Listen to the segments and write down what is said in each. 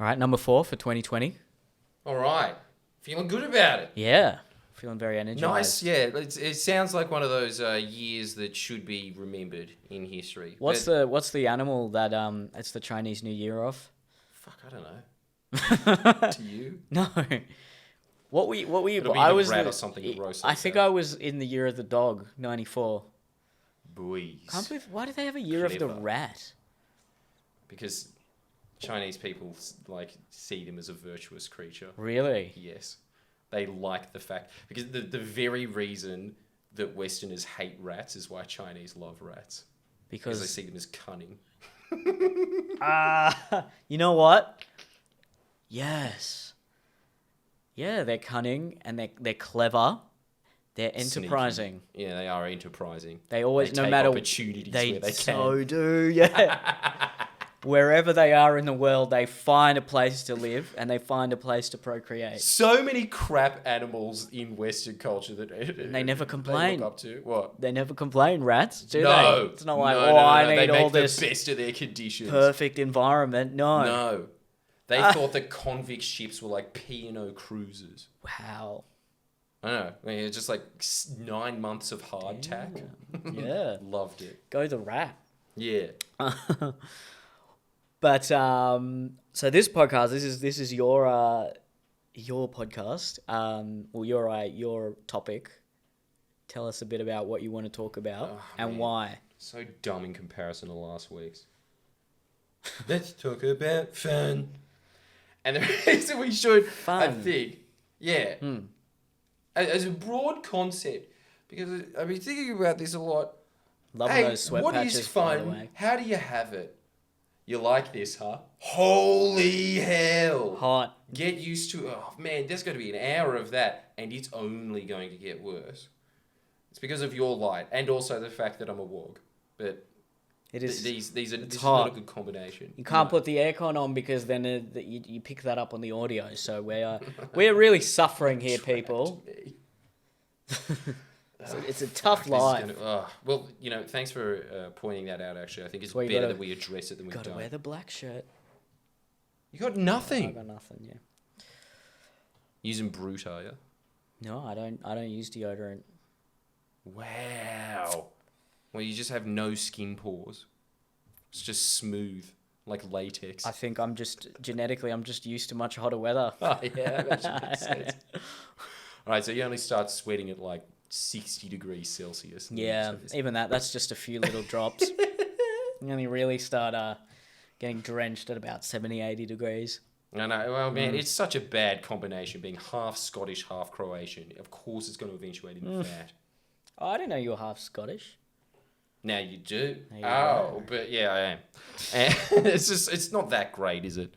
All right, number 4 for 2020. All right. Feeling good about it. Yeah, feeling very energized. Nice, yeah. It sounds like one of those years that should be remembered in history. What's the animal that it's the Chinese New Year of? Fuck, I don't know. To you? No. What were you? It'll be I the was rat or something gross I like think that. I was in the year of the dog, 94. Boys. Can't believe, why do they have a year of the Clever. rat? Because Chinese people see them as a virtuous creature. Really? Yes. They like the fact... Because the very reason that Westerners hate rats is why Chinese love rats. Because they see them as cunning. You know what? Yes. Yeah, they're cunning and they're clever. They're enterprising. Sneaky. Yeah, they are enterprising. They always, no take matter opportunities where they so can. do. Yeah. Wherever they are in the world, they find a place to live and they find a place to procreate. So many crap animals in Western culture that They never complain. They look up to. What? They never complain, rats, do No. they? It's not like, no, I they need make all this the best of their conditions. perfect environment. No. No. They thought that convict ships were like P&O cruisers. Wow. I don't know. I mean, it's just like 9 months of hardtack. Yeah. Loved it. Go the rat. Yeah. But so this podcast, this is your podcast. Well, your topic. Tell us a bit about what you want to talk about and man. why. So dumb in comparison to last week's. Let's talk about fun. And the reason we should, I Fun. think, yeah, as a broad concept, because I've been thinking about this a lot. Love Hey, those sweat what patches, is by the fun? way. How do you have it? You like this, huh? Holy hell. Hot. Get used to, oh man, there's going to be an hour of that, and it's only going to get worse. It's because of your light, and also the fact that I'm a wog. But It is. this is not hot. a good combination. You can't put the aircon on because then you pick that up on the audio. So we're really suffering here, people. It's a tough life. Well, thanks for pointing that out, actually. I think it's Well, you better gotta- that we address it than we Got to don't. wear the black shirt. You got I nothing. got nothing. Yeah. Using Brute, are you? No, I don't use deodorant. Wow. Well, you just have no skin pores. It's just smooth, like latex. I think I'm just used to much hotter weather. Oh, yeah, that actually makes sense. All right, so you only start sweating at like 60 degrees Celsius. Yeah, even that's just a few little drops. You only really start getting drenched at about 70, 80 degrees. I know. Well, man, it's such a bad combination, being half Scottish, half Croatian. Of course, it's going to eventuate in fat. Oh, I didn't know you were half Scottish. Now you do. There you go. But yeah, I am. And it's not that great, is it?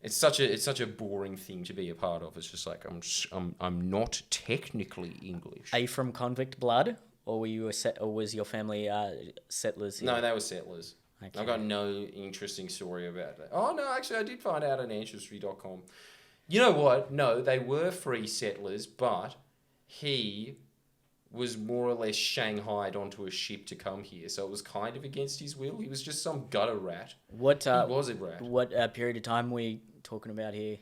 It's such a boring thing to be a part of. It's just like I'm not technically English. Are you from convict blood, or were you or was your family settlers here? No, they were settlers. Okay. I've got no interesting story about that. Oh no, actually, I did find out on Ancestry.com. You know what? No, they were free settlers, but he was more or less shanghaied onto a ship to come here, so it was kind of against his will. He was just some gutter rat. What He was a rat. What period of time were we talking about here?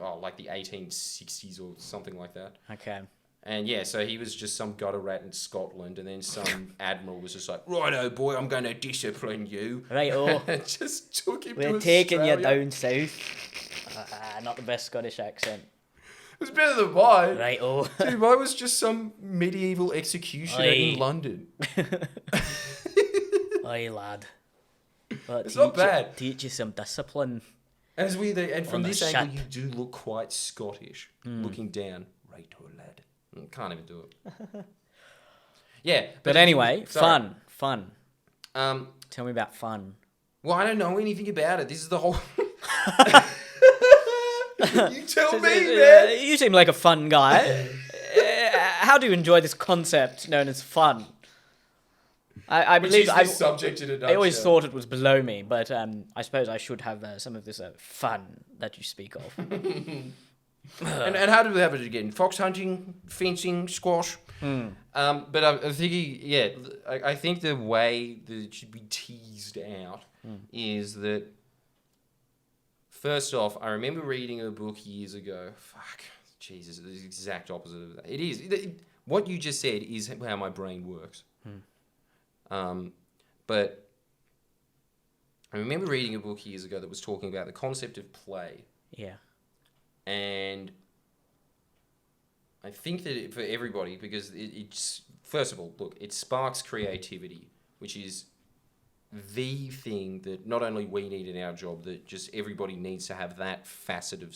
Oh, like the 1860s or something like that. Okay. And yeah, so he was just some gutter rat in Scotland, and then some admiral was just like, "Righto, boy, I'm going to discipline you." Right, oh. And just took him to We're taking you Australia. down south. Not the best Scottish accent. It was better than mine. Right, oh. Dude, mine was just some medieval executioner in Aye. London. Aye, lad. But It's not bad. Teach you some discipline. And it's weird, and from On the this angle, ship. you do look quite Scottish, looking down. Righto, lad. Can't even do it. Yeah. But anyway, sorry. fun. Tell me about fun. Well, I don't know anything about it. This is the whole... You tell me, man. You seem like a fun guy. How do you enjoy this concept known as fun? I Which believe is this subject in a nutshell. I always thought it was below me, but I suppose I should have some of this fun that you speak of. And how do we have it again? Fox hunting, fencing, squash. But I'm thinking, yeah, I think the way that it should be teased out is that First off, I remember reading a book years ago. Fuck, Jesus, it's the exact opposite of that. It is. What you just said is how my brain works. But I remember reading a book years ago that was talking about the concept of play. Yeah. And I think that for everybody, because it's, first of all, look, it sparks creativity, which is the thing that not only we need in our job, that just everybody needs to have that facet of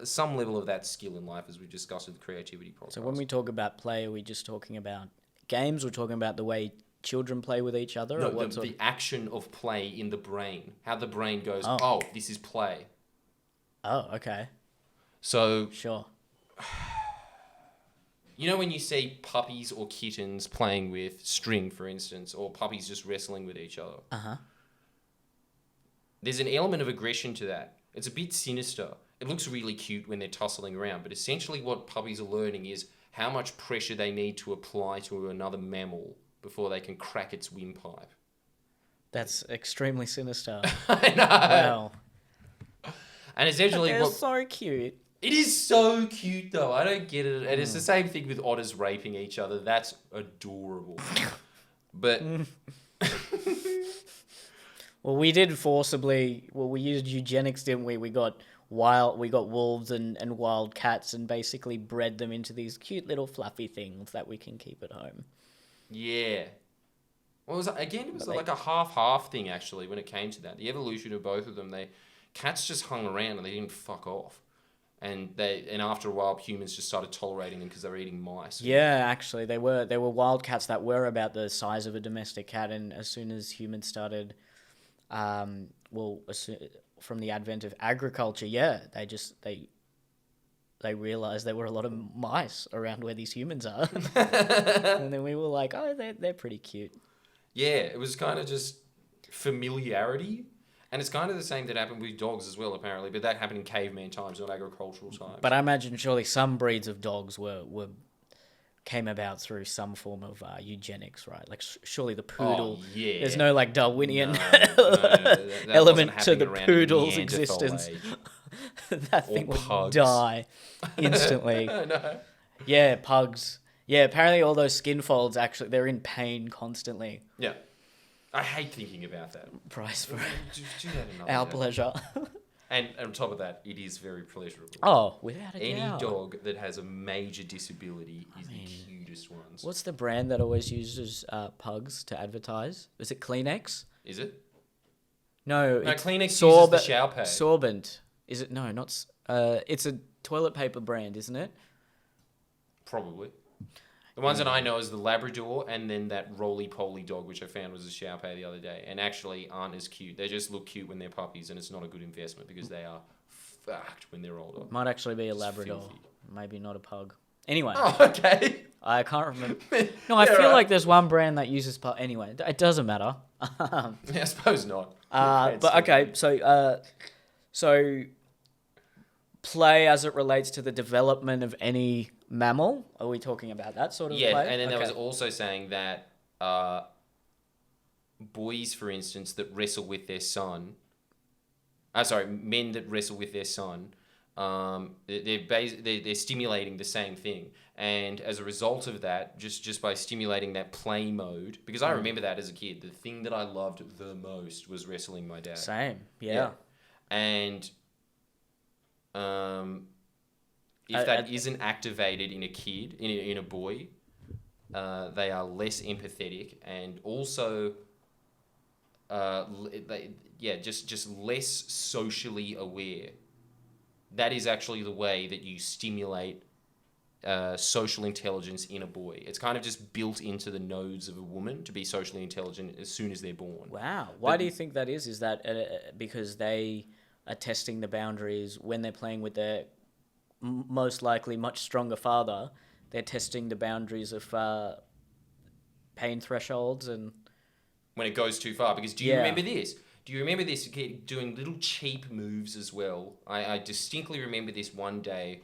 some level of that skill in life, as we discussed with the creativity podcast. So when we talk about play, are we just talking about games? We're talking about the way children play with each other? No, or what the action of play in the brain. How the brain goes, oh, this is play. Oh, okay. So... Sure. You know when you see puppies or kittens playing with string, for instance, or puppies just wrestling with each other? Uh-huh. There's an element of aggression to that. It's a bit sinister. It looks really cute when they're tussling around, but essentially what puppies are learning is how much pressure they need to apply to another mammal before they can crack its windpipe. That's extremely sinister. I know. Wow. And essentially They're so cute. It is so cute, though. I don't get it. And it's the same thing with otters raping each other. That's adorable. But... Well, we did forcibly... Well, we used eugenics, didn't we? We got wolves and wild cats and basically bred them into these cute little fluffy things that we can keep at home. Yeah. Well, it was like a half-half thing, actually, when it came to that. The evolution of both of them, cats just hung around and they didn't fuck off. And after a while, humans just started tolerating them because they were eating mice. Yeah, actually, they were wildcats that were about the size of a domestic cat, and as soon as humans started, from the advent of agriculture, they realized there were a lot of mice around where these humans are, and then we were like, oh, they're pretty cute. Yeah, it was kind of just familiarity. And it's kind of the same that happened with dogs as well, apparently, but that happened in caveman times, not agricultural times. But I imagine surely some breeds of dogs came about through some form of eugenics, right? Like surely the poodle. Oh, yeah. There's no like Darwinian that element to the around in poodle's Neanderthal existence. age. That Or thing would pugs. die instantly. No. Yeah, pugs. Yeah, apparently all those skin folds they're in pain constantly. Yeah. I hate thinking about that. Price for Do that another our day. pleasure. And on top of that, it is very pleasurable. Oh, without a Any doubt. dog that has a major disability is the cutest ones. What's the brand that always uses pugs to advertise? Is it Kleenex? Is it? No, Kleenex uses the shower pad. Sorbent. Is it? No, not... it's a toilet paper brand, isn't it? Probably. The ones that I know is the Labrador and then that roly-poly dog, which I found was a Shao Pei the other day, and actually aren't as cute. They just look cute when they're puppies, and it's not a good investment because they are fucked when they're older. Might actually be a It's Labrador. filthy. Maybe not a pug. Anyway. Oh, okay. I can't remember. No, I feel like there's one brand that uses pug. Anyway, it doesn't matter. Yeah, I suppose not. But okay, so play as it relates to the development of any mammal. Are we talking about that sort of play? Yeah, and then there was also saying that boys, for instance, that wrestle with their son. Men that wrestle with their son. They're stimulating the same thing, and as a result of that, just by stimulating that play mode, because I remember that as a kid, the thing that I loved the most was wrestling my dad. Same, yeah. And if that isn't activated in a kid, in a boy, they are less empathetic and also just less socially aware. That is actually the way that you stimulate social intelligence in a boy. It's kind of just built into the nodes of a woman to be socially intelligent as soon as they're born. Wow. Why do you think that is? Is that because they are testing the boundaries when they're playing with their most likely much stronger father? They're testing the boundaries of pain thresholds and... When it goes too far. Because do you remember this? Do you remember this kid doing little cheap moves as well? I distinctly remember this one day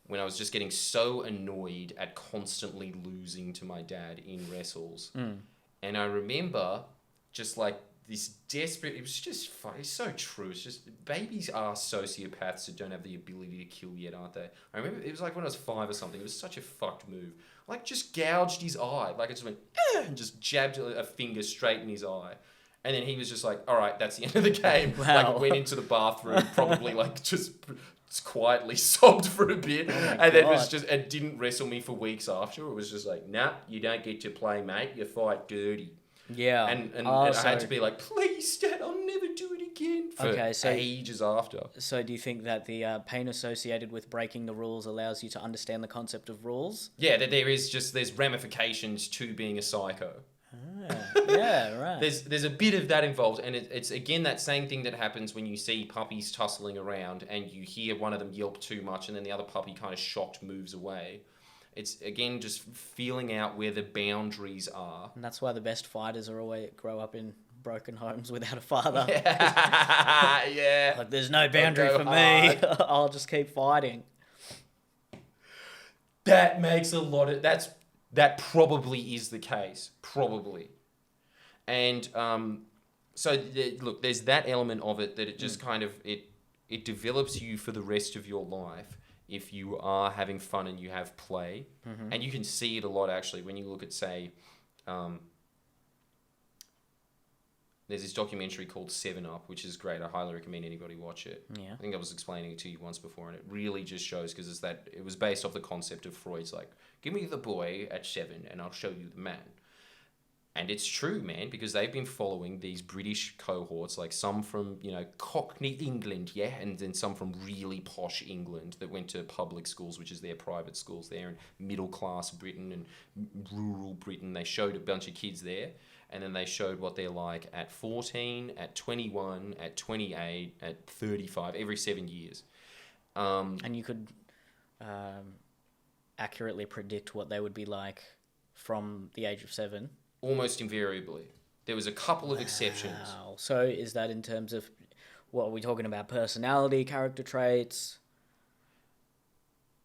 when I was just getting so annoyed at constantly losing to my dad in wrestles. And I remember just like this desperate. It was just fun. It's so true. It's just babies are sociopaths that don't have the ability to kill yet, aren't they? I remember it was like when I was 5 or something. It was such a fucked move. Like just gouged his eye. Like it just went and just jabbed a finger straight in his eye. And then he was just like, all right, that's the end of the game. Wow. Like went into the bathroom, probably like just quietly sobbed for a bit, and then was just and didn't wrestle me for weeks after. It was just like, nah, you don't get to play, mate. You fight dirty. Yeah. And I had to be like, please, Dad, I'll never do it again. For ages after. So do you think that the pain associated with breaking the rules allows you to understand the concept of rules? Yeah, that there's ramifications to being a psycho. Yeah, right. There's a bit of that involved, and it's again that same thing that happens when you see puppies tussling around and you hear one of them yelp too much and then the other puppy kind of shocked moves away. It's again just feeling out where the boundaries are. And that's why the best fighters are always grow up in broken homes without a father. Yeah. Like there's no boundary for me. I'll just keep fighting. That makes a lot of that probably is the case. Probably. And look, there's that element of it that it just kind of it develops you for the rest of your life if you are having fun and you have play. Mm-hmm. And you can see it a lot actually when you look at, say, there's this documentary called 7 Up, which is great. I highly recommend anybody watch it. Yeah. I think I was explaining it to you once before, and it really just shows, because it was based off the concept of Freud's, like, give me the boy at 7 and I'll show you the man. And it's true, man, because they've been following these British cohorts, like some from, Cockney England, yeah, and then some from really posh England that went to public schools, which is their private schools there, and middle-class Britain and rural Britain. They showed a bunch of kids there, and then they showed what they're like at 14, at 21, at 28, at 35, every 7 years. And you could accurately predict what they would be like from the age of 7. Almost invariably. There was a couple of exceptions. Wow. So is that in terms of, what are we talking about, personality, character traits?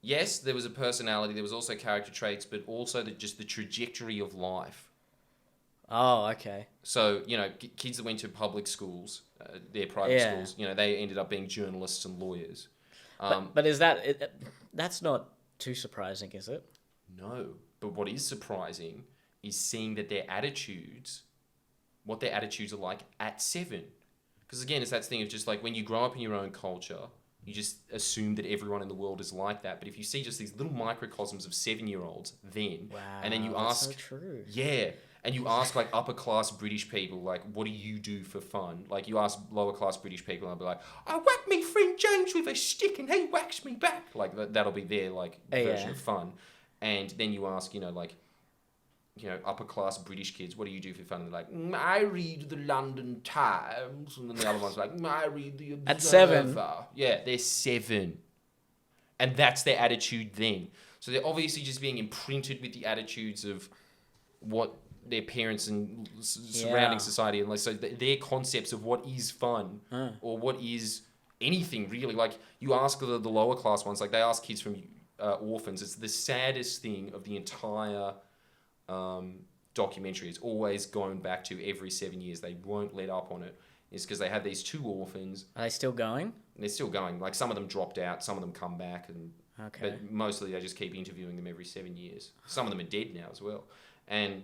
Yes, there was a personality. There was also character traits, but also just the trajectory of life. Oh, okay. So, kids that went to public schools, their private schools, they ended up being journalists and lawyers. But is that's not too surprising, is it? No. But what is surprising is seeing that what their attitudes are like at 7. Because again, it's that thing of just like when you grow up in your own culture, you just assume that everyone in the world is like that. But if you see just these little microcosms of 7-year-olds then, and then you ask... That's so true. Yeah. And you ask like upper class British people, like, what do you do for fun? Like you ask lower class British people and they'll be like, I whack me friend James with a stick and he whacks me back. Like that'll be their version of fun. And then you ask, upper class British kids, what do you do for fun? And they're like, I read the London Times. And then the other one's like, I read the Observer. At 7. Yeah, they're 7. And that's their attitude then. So they're obviously just being imprinted with the attitudes of what their parents and surrounding society, and so their concepts of what is fun or what is anything really. Like you ask the lower class ones, like they ask kids from orphans. It's the saddest thing of the entire documentary. It's always going back to every 7 years. They won't let up on it. Is because they have these 2 orphans. Are they still going? And they're still going. Like some of them dropped out, some of them come back, but mostly they just keep interviewing them every 7 years. Some of them are dead now as well, and.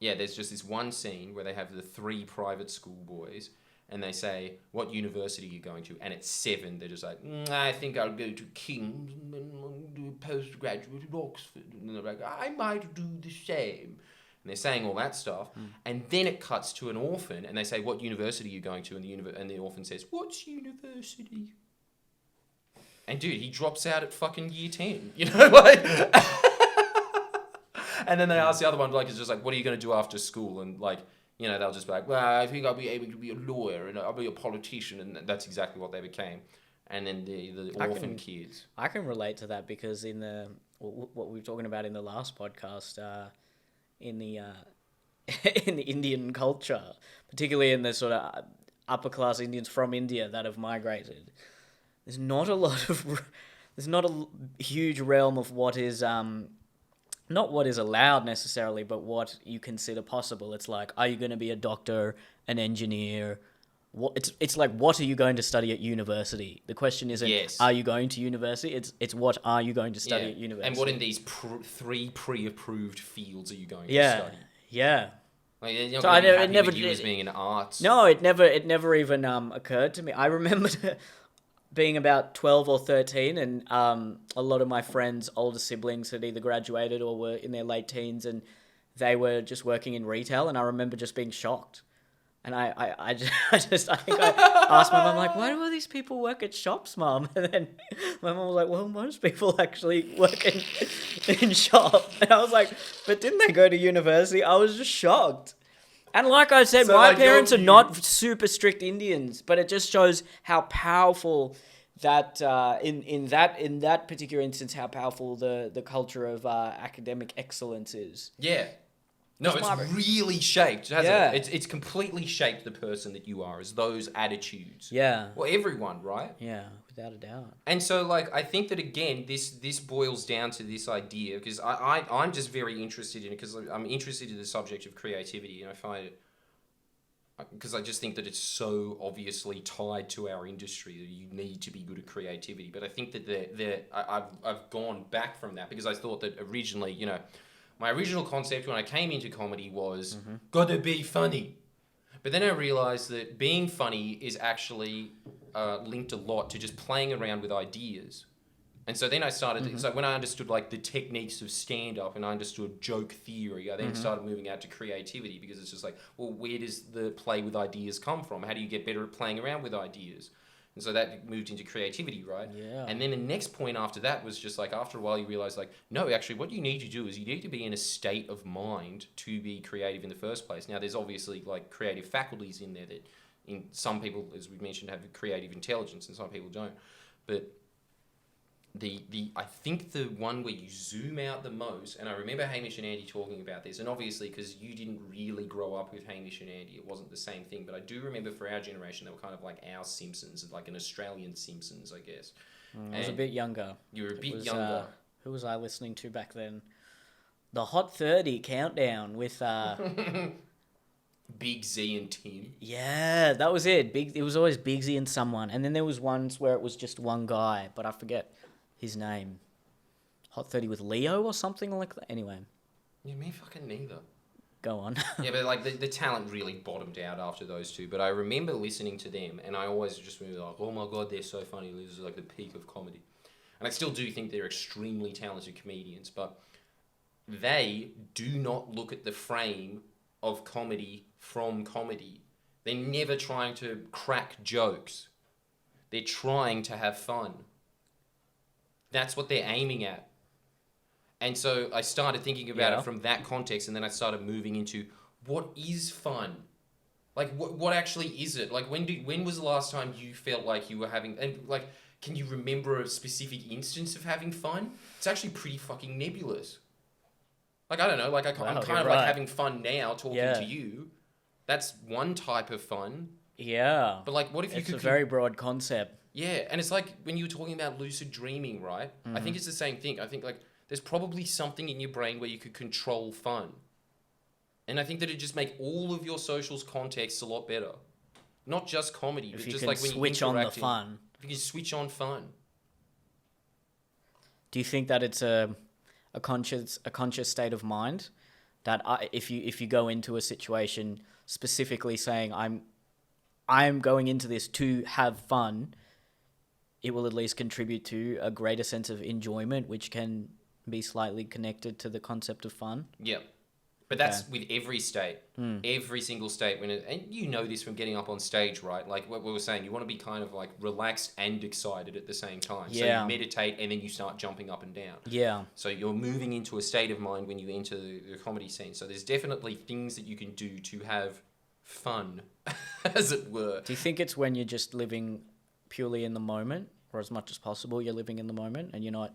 Yeah, there's just this one scene where they have the 3 private school boys and they say, what university are you going to? And at 7, they're just like, I think I'll go to King's and then I'll do a postgraduate at Oxford. And they're like, I might do the same. And they're saying all that stuff. And then it cuts to an orphan and they say, what university are you going to? And the orphan says, what's university? And dude, he drops out at fucking year 10. And then they ask the other one, it's just like, what are you going to do after school? And they'll just be like, well, I think I'll be able to be a lawyer and I'll be a politician. And that's exactly what they became. And then the orphan kids. I can relate to that because in what we were talking about in the last podcast, in the Indian culture, particularly in the sort of upper class Indians from India that have migrated, there's not a huge realm of what is not what is allowed necessarily, but what you consider possible. It's like, are you going to be a doctor, an engineer? It's like, what are you going to study at university? The question isn't, Yes. are you going to university? It's what are you going to study Yeah. at university? And what in these three pre-approved fields are you going to yeah, study? yeah. Like, you're not So going to be it happy never with you as being an arts. No, it never even occurred to me. I remember being about 12 or 13, and a lot of my friends' older siblings had either graduated or were in their late teens, and they were just working in retail, and I remember just being shocked. And I think I asked my mum, like, why do all these people work at shops, Mum? And then my mum was like, well, most people actually work in shop. And I was like, but didn't they go to university? I was just shocked. And like I said, So, my like, parents are you- not super strict Indians, but it just shows how powerful that in that particular instance, how powerful the culture of academic excellence is. Yeah. No, it's Margaret. really shaped, hasn't Yeah. it? It's completely shaped the person that you are, as those attitudes. Yeah, Well, everyone, right? yeah, without a doubt. And so, like, I think that, again, this boils down to this idea, because I'm just very interested in it, because I'm interested in the subject of creativity, and I find it, because I just think that it's so obviously tied to our industry that you need to be good at creativity. But I think that I've gone back from that, because I thought that originally, my original concept when I came into comedy was, gotta be funny. But then I realized that being funny is actually linked a lot to just playing around with ideas. And so then I started, so when I understood like the techniques of stand-up and I understood joke theory, I then started moving out to creativity, because it's just like, well, where does the play with ideas come from? How do you get better at playing around with ideas? And so that moved into creativity, right? Yeah. And then the next point after that was just like, after a while you realize like, no, actually what you need to do is you need to be in a state of mind to be creative in the first place. Now there's obviously like creative faculties in there that in some people, as we mentioned, have creative intelligence and some people don't. But I think the one where you zoom out the most, and I remember Hamish and Andy talking about this, and obviously because you didn't really grow up with Hamish and Andy, it wasn't the same thing, but I do remember for our generation they were kind of like our Simpsons, like an Australian Simpsons, I guess. I was a bit younger. You were a bit was, younger. Who was I listening to back then? The Hot 30 Countdown with Big Z and Tim. yeah, that was it. It was always Big Z and someone, and then there was ones where it was just one guy, but I forget his name. Hot 30 with Leo or something like that. Anyway, Yeah, me fucking neither. go on. Yeah, but like the talent really bottomed out after those two. But I remember listening to them, and I always just remember like, oh my god, they're so funny. This is like the peak of comedy. And I still do think they're extremely talented comedians, but they do not look at the frame of comedy from comedy. They're never trying to crack jokes. They're trying to have fun. That's what they're aiming at. And so I started thinking about it from that context, and then I started moving into what is fun? Like, what actually is it? Like, when was the last time you felt like you were having... And, like, can you remember a specific instance of having fun? It's actually pretty fucking nebulous. Like, I don't know. Like, I'm kind of like right. having fun now talking to you. That's one type of fun. Yeah. But, like, what if you could... It's a very broad concept. Yeah, and it's like when you were talking about lucid dreaming, right? I think it's the same thing. I think, like, there's probably something in your brain where you could control fun. And I think that it'd just make all of your socials contexts a lot better. Not just comedy, but If you just can like when switch you're on the interacting. fun. If you can switch on fun. Do you think that it's a conscious state of mind that if you go into a situation specifically saying I'm going into this to have fun, it will at least contribute to a greater sense of enjoyment, which can be slightly connected to the concept of fun? Yep. But that's with every state. Every single state. And you know this from getting up on stage, right? Like what we were saying, you want to be kind of like relaxed and excited at the same time. So you meditate and then you start jumping up and down. Yeah. So you're moving into a state of mind when you enter the comedy scene. So there's definitely things that you can do to have fun, as it were. Do you think it's when you're just living purely in the moment, or as much as possible you're living in the moment and you're not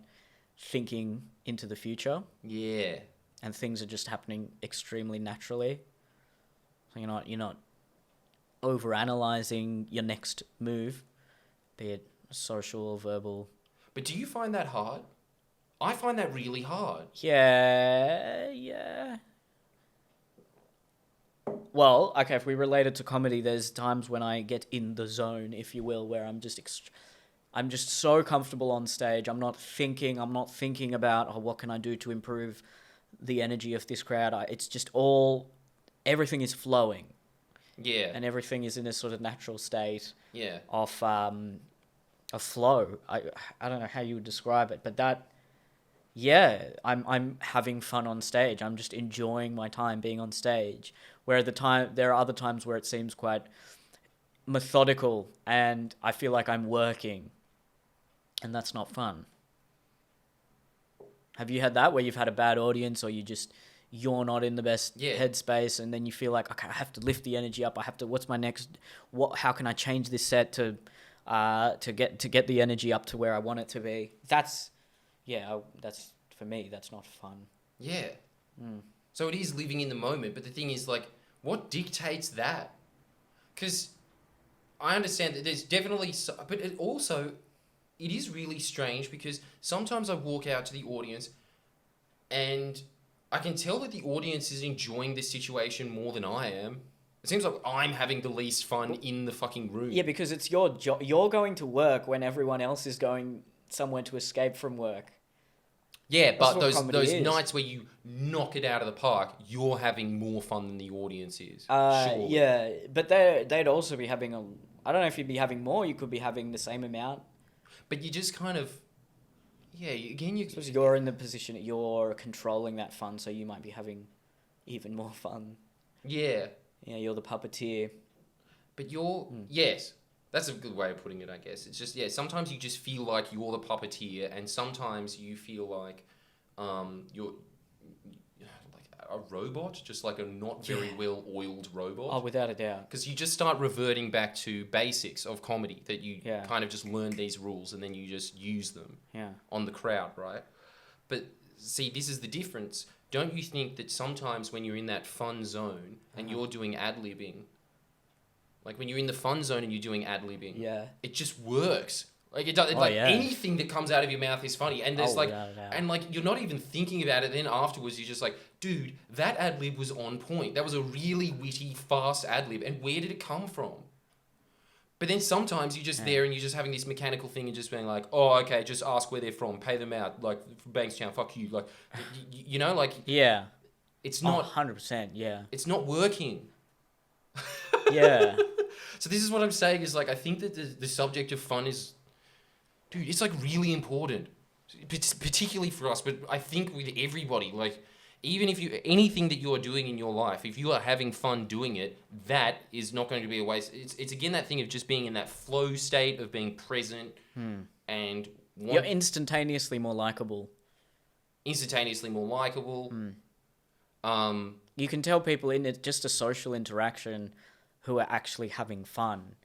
thinking into the future? Yeah. And things are just happening extremely naturally. So you're not overanalyzing your next move, be it social or verbal. But do you find that hard? I find that really hard. Yeah. Well, okay, if we relate it to comedy, there's times when I get in the zone, if you will, where I'm just so comfortable on stage. I'm not thinking about, oh, what can I do to improve the energy of this crowd. It's just everything is flowing. Yeah. And everything is in a sort of natural state. Yeah. Of a flow. I don't know how you would describe it, but that, yeah, I'm having fun on stage. I'm just enjoying my time being on stage. Where there are other times where it seems quite methodical and I feel like I'm working, and that's not fun. Have you had that where you've had a bad audience, or you're not in the best headspace, and then you feel like, okay, I have to lift the energy up. What's my next? How can I change this set to get the energy up to where I want it to be? That's for me. That's not fun. Yeah. So it is living in the moment, but the thing is, like, what dictates that? Because I understand that there's definitely, but it is really strange because sometimes I walk out to the audience and I can tell that the audience is enjoying this situation more than I am. It seems like I'm having the least fun in the fucking room. Yeah, because it's your job. You're going to work when everyone else is going somewhere to escape from work. Yeah, but those nights where you knock it out of the park, you're having more fun than the audience is. Surely. Yeah, but they'd also be having I don't know if you'd be having more. You could be having the same amount. But you just kind of, Because you're in the position that you're controlling that fun, so you might be having even more fun. Yeah. Yeah, you're the puppeteer. But yes, that's a good way of putting it, I guess. It's just, sometimes you just feel like you're the puppeteer, and sometimes you feel like you're like a robot, just like a not very well-oiled robot. Oh, without a doubt. Because you just start reverting back to basics of comedy, that you kind of just learn these rules and then you just use them on the crowd, right? But see, this is the difference. Don't you think that sometimes when you're in that fun zone and you're doing ad-libbing, like when you're in the fun zone and you're doing ad-libbing, it just works. Like anything that comes out of your mouth is funny, and there's you're not even thinking about it. Then afterwards, you're just like, dude, that ad lib was on point. That was a really witty, fast ad lib, and where did it come from? But then sometimes you're just there and you're just having this mechanical thing and just being like, oh, okay, just ask where they're from, pay them out, like Bankstown, fuck you, like, it's not 100%, it's not working. So this is what I'm saying is, like, I think that the subject of fun is, dude, it's like really important, particularly for us, but I think with everybody, like, even if anything that you're doing in your life, if you are having fun doing it, that is not going to be a waste. It's again that thing of just being in that flow state of being present and you're instantaneously more likable. You can tell people in it, just a social interaction, who are actually having fun.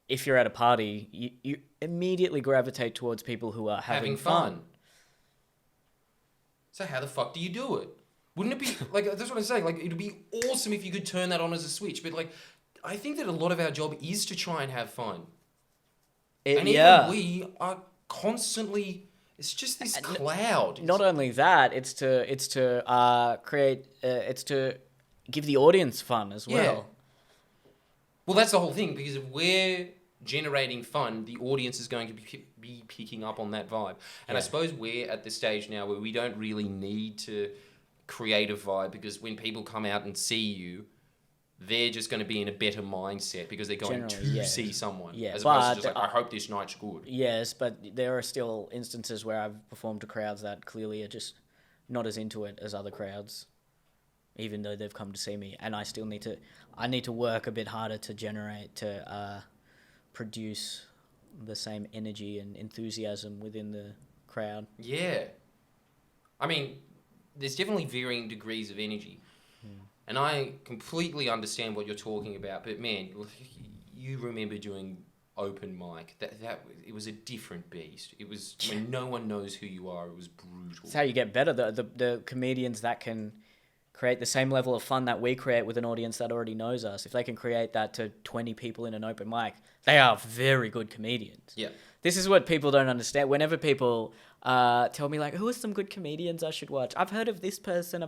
If you're at a party, you immediately gravitate towards people who are having fun. So how the fuck do you do it? Wouldn't it be, like, that's what I'm saying, like, it'd be awesome if you could turn that on as a switch, but, like, I think that a lot of our job is to try and have fun. Even we are constantly, it's just this cloud. Not only that, it's to give the audience fun as well. Yeah. Well, that's the whole thing, because if we're generating fun, the audience is going to be picking up on that vibe. And I suppose we're at the stage now where we don't really need to create a vibe, because when people come out and see you, they're just going to be in a better mindset because they're going to see someone. Yeah, as opposed to just like, I hope this night's good. Yes, but there are still instances where I've performed to crowds that clearly are just not as into it as other crowds, even though they've come to see me. And I still need to work a bit harder to produce the same energy and enthusiasm within the crowd. Yeah. I mean, there's definitely varying degrees of energy. And I completely understand what you're talking about, but man, you remember doing open mic. That it was a different beast. It was when no one knows who you are, it was brutal. It's how you get better. The comedians that can create the same level of fun that we create with an audience that already knows us, if they can create that to 20 people in an open mic, they are very good comedians. Yeah. This is what people don't understand. Whenever people tell me, like, who are some good comedians I should watch? I've heard of this person.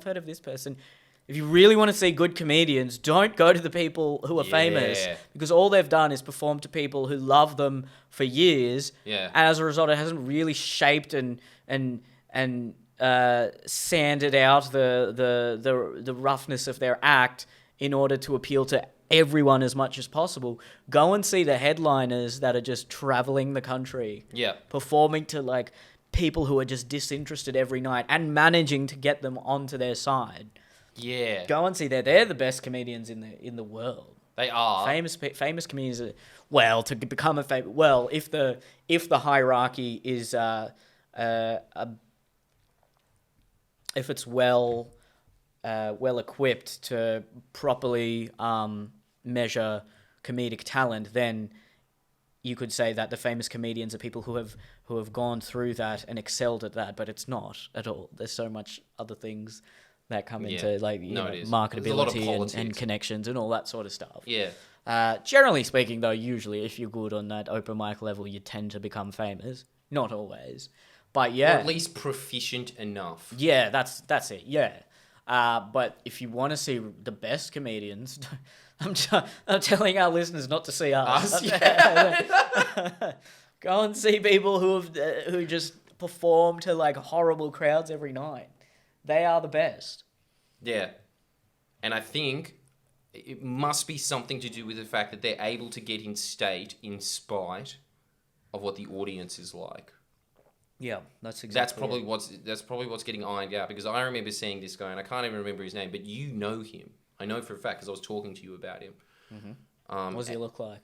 If you really want to see good comedians, don't go to the people who are famous, because all they've done is perform to people who love them for years. Yeah. And as a result, it hasn't really shaped and sanded out the roughness of their act in order to appeal to everyone as much as possible. Go and see the headliners that are just traveling the country, performing to like people who are just disinterested every night and managing to get them onto their side. Yeah. Go and see they're the best comedians in the world. They are. Famous comedians are, well, to become a famous, well, if the hierarchy is if it's well equipped to properly measure comedic talent, then you could say that the famous comedians are people who have gone through that and excelled at that, but it's not at all. There's so much other things that come into like marketability and connections and all that sort of stuff. Yeah. Generally speaking, though, usually if you're good on that open mic level, you tend to become famous. Not always, but yeah, or at least proficient enough. Yeah, that's it. Yeah, but if you want to see the best comedians, I'm telling our listeners not to see us. Go and see people who just perform to like horrible crowds every night. They are the best. Yeah. And I think it must be something to do with the fact that they're able to get in state in spite of what the audience is like. Yeah, that's exactly that's probably what's getting ironed out, because I remember seeing this guy and I can't even remember his name, but you know him. I know for a fact because I was talking to you about him. Mm-hmm. What does he look like?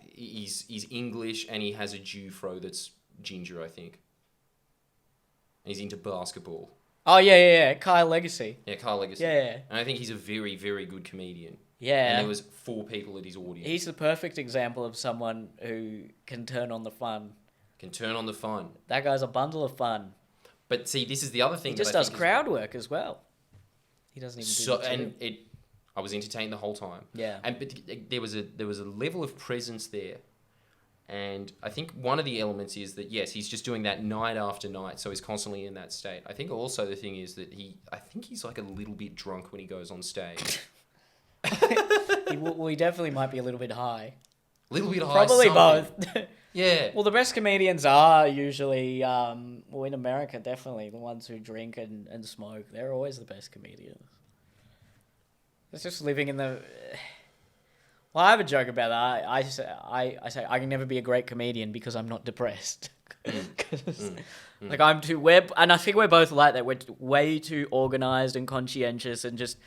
He's English and he has a Jew fro that's ginger, I think. And he's into basketball. Oh, yeah. Kyle Legacy. Yeah, Kyle Legacy. Yeah. And I think he's a very, very good comedian. Yeah. And there was 4 people at his audience. He's the perfect example of someone who can turn on the fun. That guy's a bundle of fun. But see, this is the other thing. He just does crowd work as well. He doesn't even do I was entertained the whole time. Yeah. But there was a level of presence there. And I think one of the elements is that, yes, he's just doing that night after night, so he's constantly in that state. I think also the thing is that I think he's like a little bit drunk when he goes on stage. He definitely might be a little bit high. A little bit high. Probably both. Yeah. Well, the best comedians are usually, in America, definitely, the ones who drink and smoke. They're always the best comedians. It's just living in the... Well, I have a joke about that. I say I can never be a great comedian because I'm not depressed. Like I'm too and I think we're both like that. We're way too organized and conscientious and just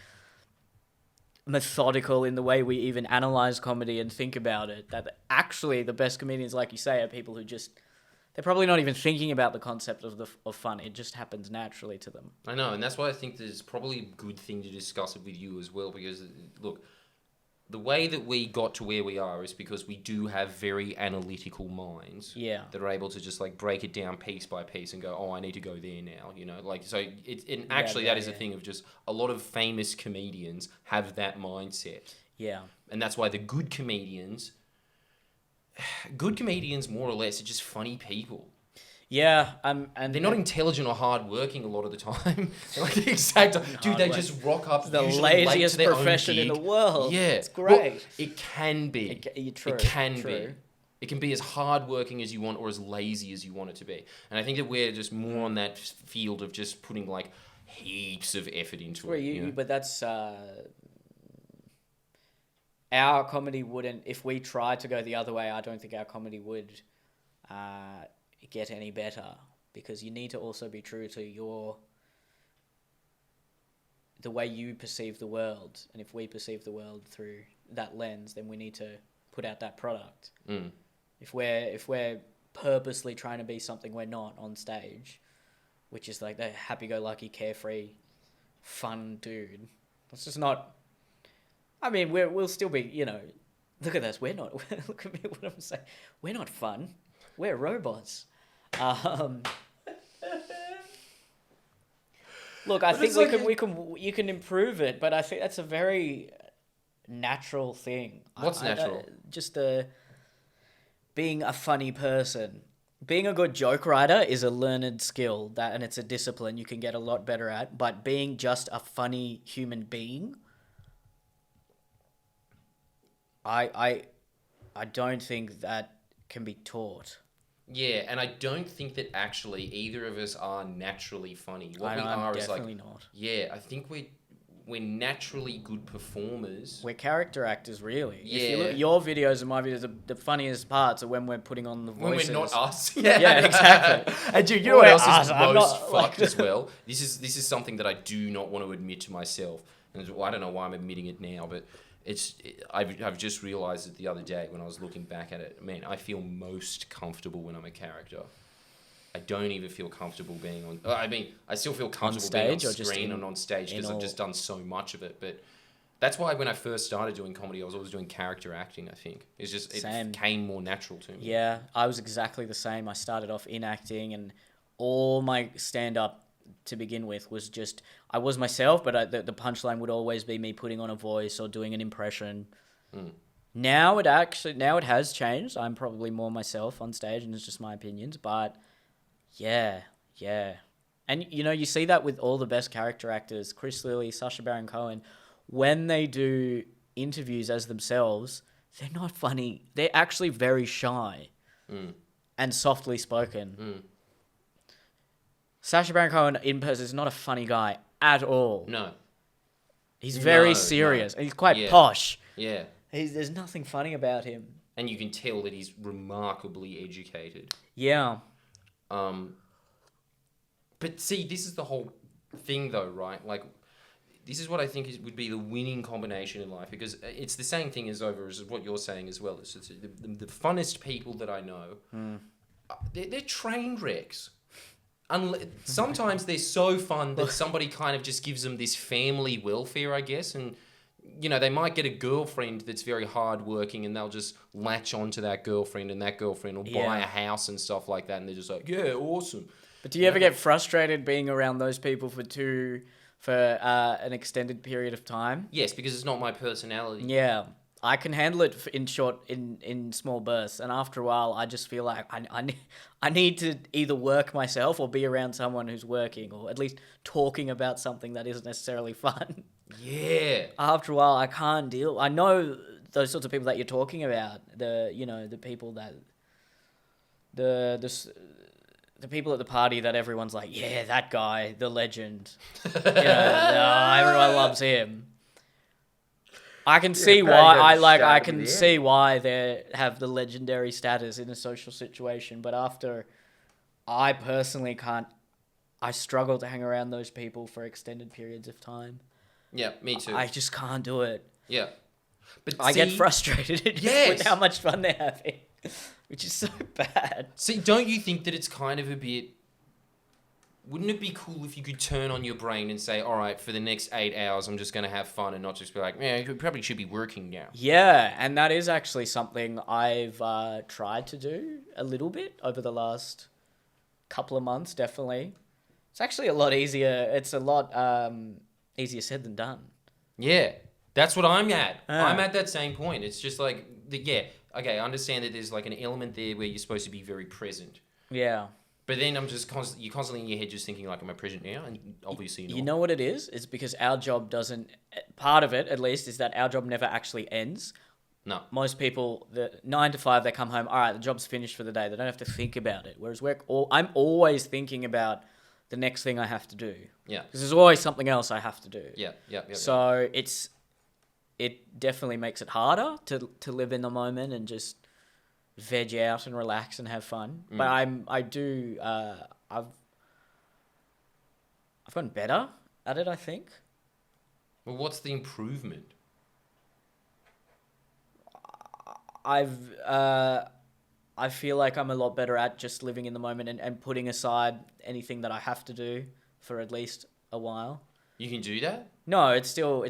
methodical in the way we even analyze comedy and think about it. That actually the best comedians, like you say, are people who just they're probably not even thinking about the concept of fun. It just happens naturally to them. I know, and that's why I think there's probably a good thing to discuss it with you as well. Because look. The way that we got to where we are is because we do have very analytical minds that are able to just like break it down piece by piece and go, oh, I need to go there now, like, so that is a thing of just a lot of famous comedians have that mindset. Yeah. And that's why the good comedians more or less are just funny people. Yeah, and they're not intelligent or hardworking a lot of the time. They're like the exact dude. They just rock up. The laziest profession in the world. Yeah, it's great. Well, it can be. It can be. It can be as hardworking as you want or as lazy as you want it to be. And I think that we're just more on that field of just putting like heaps of effort into it. But that's our comedy wouldn't. If we tried to go the other way, I don't think our comedy would. Get any better, because you need to also be true to the way you perceive the world, and if we perceive the world through that lens, then we need to put out that product. If we're purposely trying to be something we're not on stage, which is like the happy-go-lucky, carefree, fun dude, it's just not. I mean, we'll still be, look at us, we're not. Look at me, what I'm saying. We're not fun. We're robots. Look, I But think it's like you can improve it, but I think that's a very natural thing. What's natural? Just being a funny person. Being a good joke writer is a learned skill and it's a discipline you can get a lot better at. But being just a funny human being, I I don't think that can be taught. Yeah, and I don't think that actually either of us are naturally funny. What we I'm are is like, definitely not. yeah, I think we're naturally good performers. We're character actors, really. If you look Yeah. at your videos and my videos, the funniest parts are when we're putting on the When voices. we're not us. Yeah, exactly. And dude, you know what else Us, is I'm most not, fucked like- as well? This is something that I do not want to admit to myself. And I don't know why I'm admitting it now, but I've just realized it the other day when I was looking back at it. Man, I feel most comfortable when I'm a character. I don't even feel comfortable being on. I mean, I still feel comfortable being on stage or just screen in- and on stage because in I've all? just done so much of it. But that's why when I first started doing comedy, I was always doing character acting. I think it Same. came more natural to me. Yeah, I was exactly the same. I started off in acting, and all my stand up to begin with was just I was myself, but the punchline would always be me putting on a voice or doing an impression. Now it has changed. I'm probably more myself on stage, and it's just my opinions. But yeah, and you see that with all the best character actors, Chris Lilly, Sacha Baron Cohen, when they do interviews as themselves, they're not funny. They're actually very shy and softly spoken. Sacha Baron Cohen in person is not a funny guy at all. No. He's very No, serious. no. And he's quite Yeah. posh. Yeah. There's nothing funny about him. And you can tell that he's remarkably educated. Yeah. But see, this is the whole thing, though, right? Like, this is what I think would be the winning combination in life, because it's the same thing as what you're saying as well. It's the funnest people that I know. They're train wrecks. Sometimes they're so fun that somebody kind of just gives them this family welfare, I guess, and they might get a girlfriend that's very hardworking, and they'll just latch onto that girlfriend, and that girlfriend will buy a house and stuff like that, and they're just like, yeah, awesome. But do you ever get frustrated being around those people for an extended period of time? Yes, because it's not my personality. Yeah. I can handle it in small bursts, and after a while, I just feel like I need to either work myself or be around someone who's working, or at least talking about something that isn't necessarily fun. Yeah. After a while, I can't deal. I know those sorts of people that you're talking about. The people that the people at the party that everyone's like, yeah, that guy, the legend. Everyone loves him. I can see why I can see why they have the legendary status in a social situation, but after I personally can't. I struggle to hang around those people for extended periods of time. Yeah, me too. I just can't do it. Yeah. But I get frustrated with how much fun they're having, which is so bad. See, don't you think that it's kind of a bit... Wouldn't it be cool if you could turn on your brain and say, all right, for the next 8 hours, I'm just going to have fun and not just be like, man, you probably should be working now. Yeah, and that is actually something I've tried to do a little bit over the last couple of months, definitely. It's actually a lot easier. It's a lot easier said than done. Yeah, that's what I'm at. I'm at that same point. It's just like, okay, I understand that there's like an element there where you're supposed to be very present. Yeah. But then I'm just you're constantly in your head just thinking like, am I present now? And obviously not. You know what it is? It's because our job doesn't... Part of it, at least, is that our job never actually ends. No. Most people, the 9 to 5, they come home, all right, the job's finished for the day. They don't have to think about it. Whereas I'm always thinking about the next thing I have to do. Yeah. Because there's always something else I have to do. Yeah. So it definitely makes it harder to live in the moment and just veg out and relax and have fun. But I've gotten better at it, I think. Well, what's the improvement? I feel like I'm a lot better at just living in the moment and putting aside anything that I have to do for at least a while. You can do that? No, it's still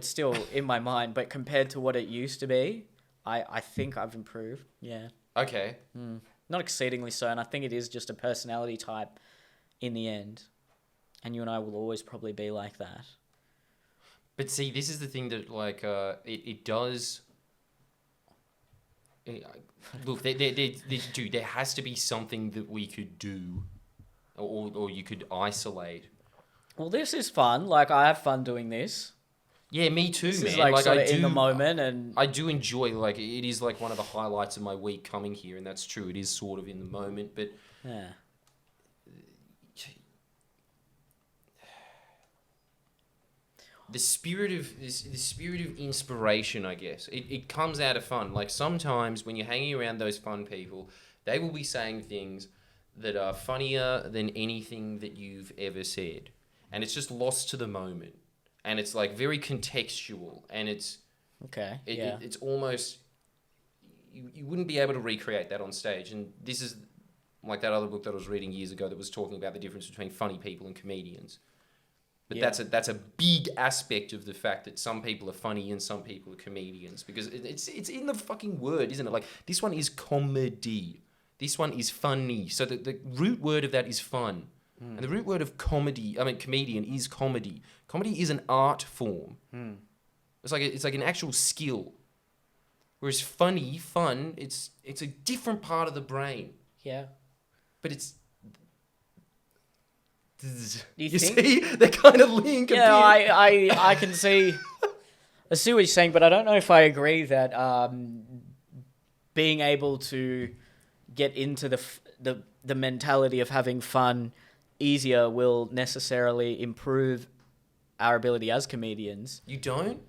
in my mind, but compared to what it used to be, I think I've improved. Yeah. Okay. Not exceedingly so, and I think it is just a personality type in the end. And you and I will always probably be like that. But see, this is the thing that like it does. Look, dude, there has to be something that we could do, or you could isolate. Well, this is fun. Like, I have fun doing this. Yeah, me too, This man. is like sort I of in the moment, and I do enjoy, like, it is like one of the highlights of my week coming here, and that's true. It is sort of in the moment, but yeah. the spirit of inspiration, I guess, it comes out of fun. Like, sometimes when you're hanging around those fun people, they will be saying things that are funnier than anything that you've ever said, and it's just lost to the moment, and it's like very contextual, and it's Okay. it's almost you wouldn't be able to recreate that on stage. And this is like that other book that I was reading years ago that was talking about the difference between funny people and comedians. But Yeah. that's a big aspect of the fact that some people are funny and some people are comedians, because it's in the fucking word, isn't it? Like, this one is comedy, this one is funny. So the root word of that is fun, and the root word of comedian is comedy. Comedy is an art form. It's like an actual skill. Whereas fun, it's a different part of the brain, Yeah. but it's. You think? See, they kind of link a Yeah, bit. I can see. I see what you're saying, but I don't know if I agree that being able to get into the mentality of having fun easier will necessarily improve our ability as comedians. You don't?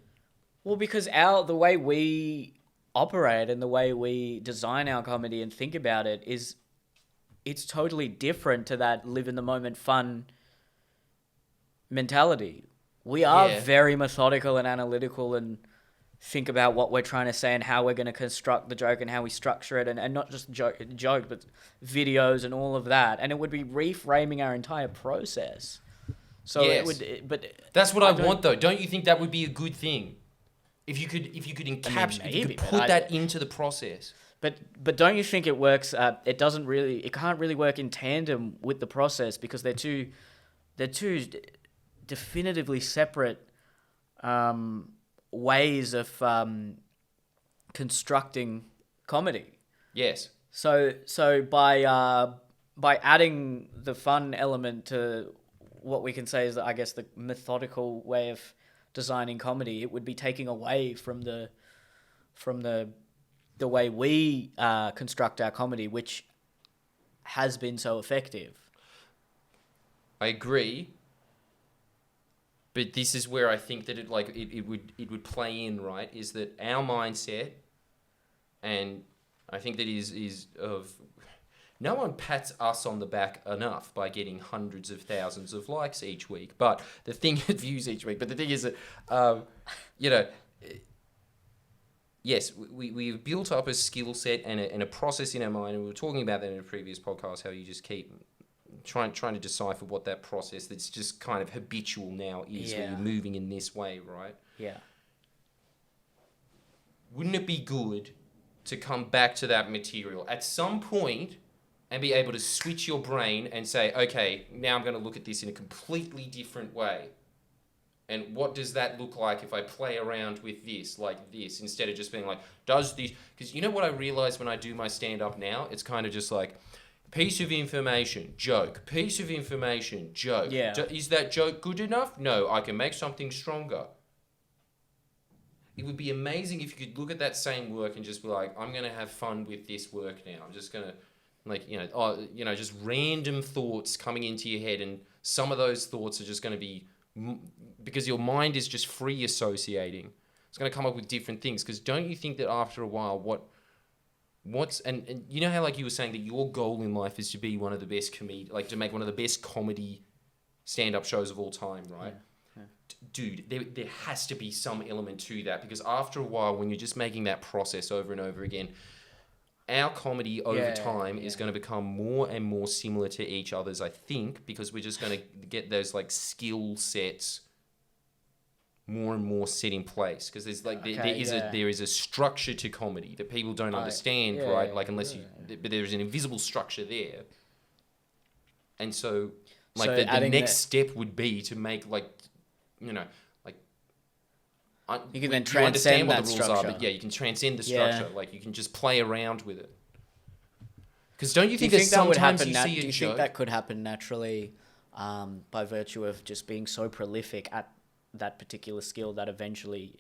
Well, because the way we operate and the way we design our comedy and think about it it's totally different to that live in the moment fun mentality. We are very methodical and analytical and think about what we're trying to say and how we're going to construct the joke and how we structure it, and not just joke, but videos and all of that. And it would be reframing our entire process. So Yes. it would, but That's what I want, though. Don't you think that would be a good thing? If you could encapsulate, if you maybe, could but put that into the process. But don't you think it works? It can't really work in tandem with the process, because they're two definitively separate ways of constructing comedy. Yes. So by adding the fun element to what we can say is, I guess, the methodical way of designing comedy, it would be taking away from the way we construct our comedy, which has been so effective. I agree. But this is where I think that it would play in, right? Is that our mindset, and I think that is of no one pats us on the back enough by getting hundreds of thousands of likes each week. But the thing views each week. But the thing is that yes, we've built up a skill set and a process in our mind, and we were talking about that in a previous podcast, how you just keep trying to decipher what that process that's just kind of habitual now is, where you're moving in this way, right? Yeah. Wouldn't it be good to come back to that material at some point and be able to switch your brain and say, okay, now I'm going to look at this in a completely different way? And what does that look like if I play around with this, like this, instead of just being like, does this... Because you know what I realize when I do my stand-up now? It's kind of just like, piece of information, joke. Piece of information, joke. Yeah. Is that joke good enough? No, I can make something stronger. It would be amazing if you could look at that same work and just be like, I'm going to have fun with this work now. I'm just going to, just random thoughts coming into your head, and some of those thoughts are just going to be... because your mind is just free associating. It's going to come up with different things. Because don't you think that after a while, and you know how, like, you were saying that your goal in life is to be one of the best to make one of the best comedy stand-up shows of all time, right? Yeah. Dude, there has to be some element to that, because after a while, when you're just making that process over and over again, our comedy over time is going to become more and more similar to each other's, I think, because we're just going to get those, like, skill sets more and more set in place, because there's there is a structure to comedy that people don't understand, right? Like, unless but there's an invisible structure there, and so Like So the adding next step would be to make like, you know, like You can then you understand transcend what that the rules are, structure. but yeah, you can transcend the Yeah. structure. Like you can just play around with it. Because don't you Do you think that think that would sometimes happen? you see a Do you joke? think that could happen naturally, by virtue of just being so prolific at that particular skill that eventually,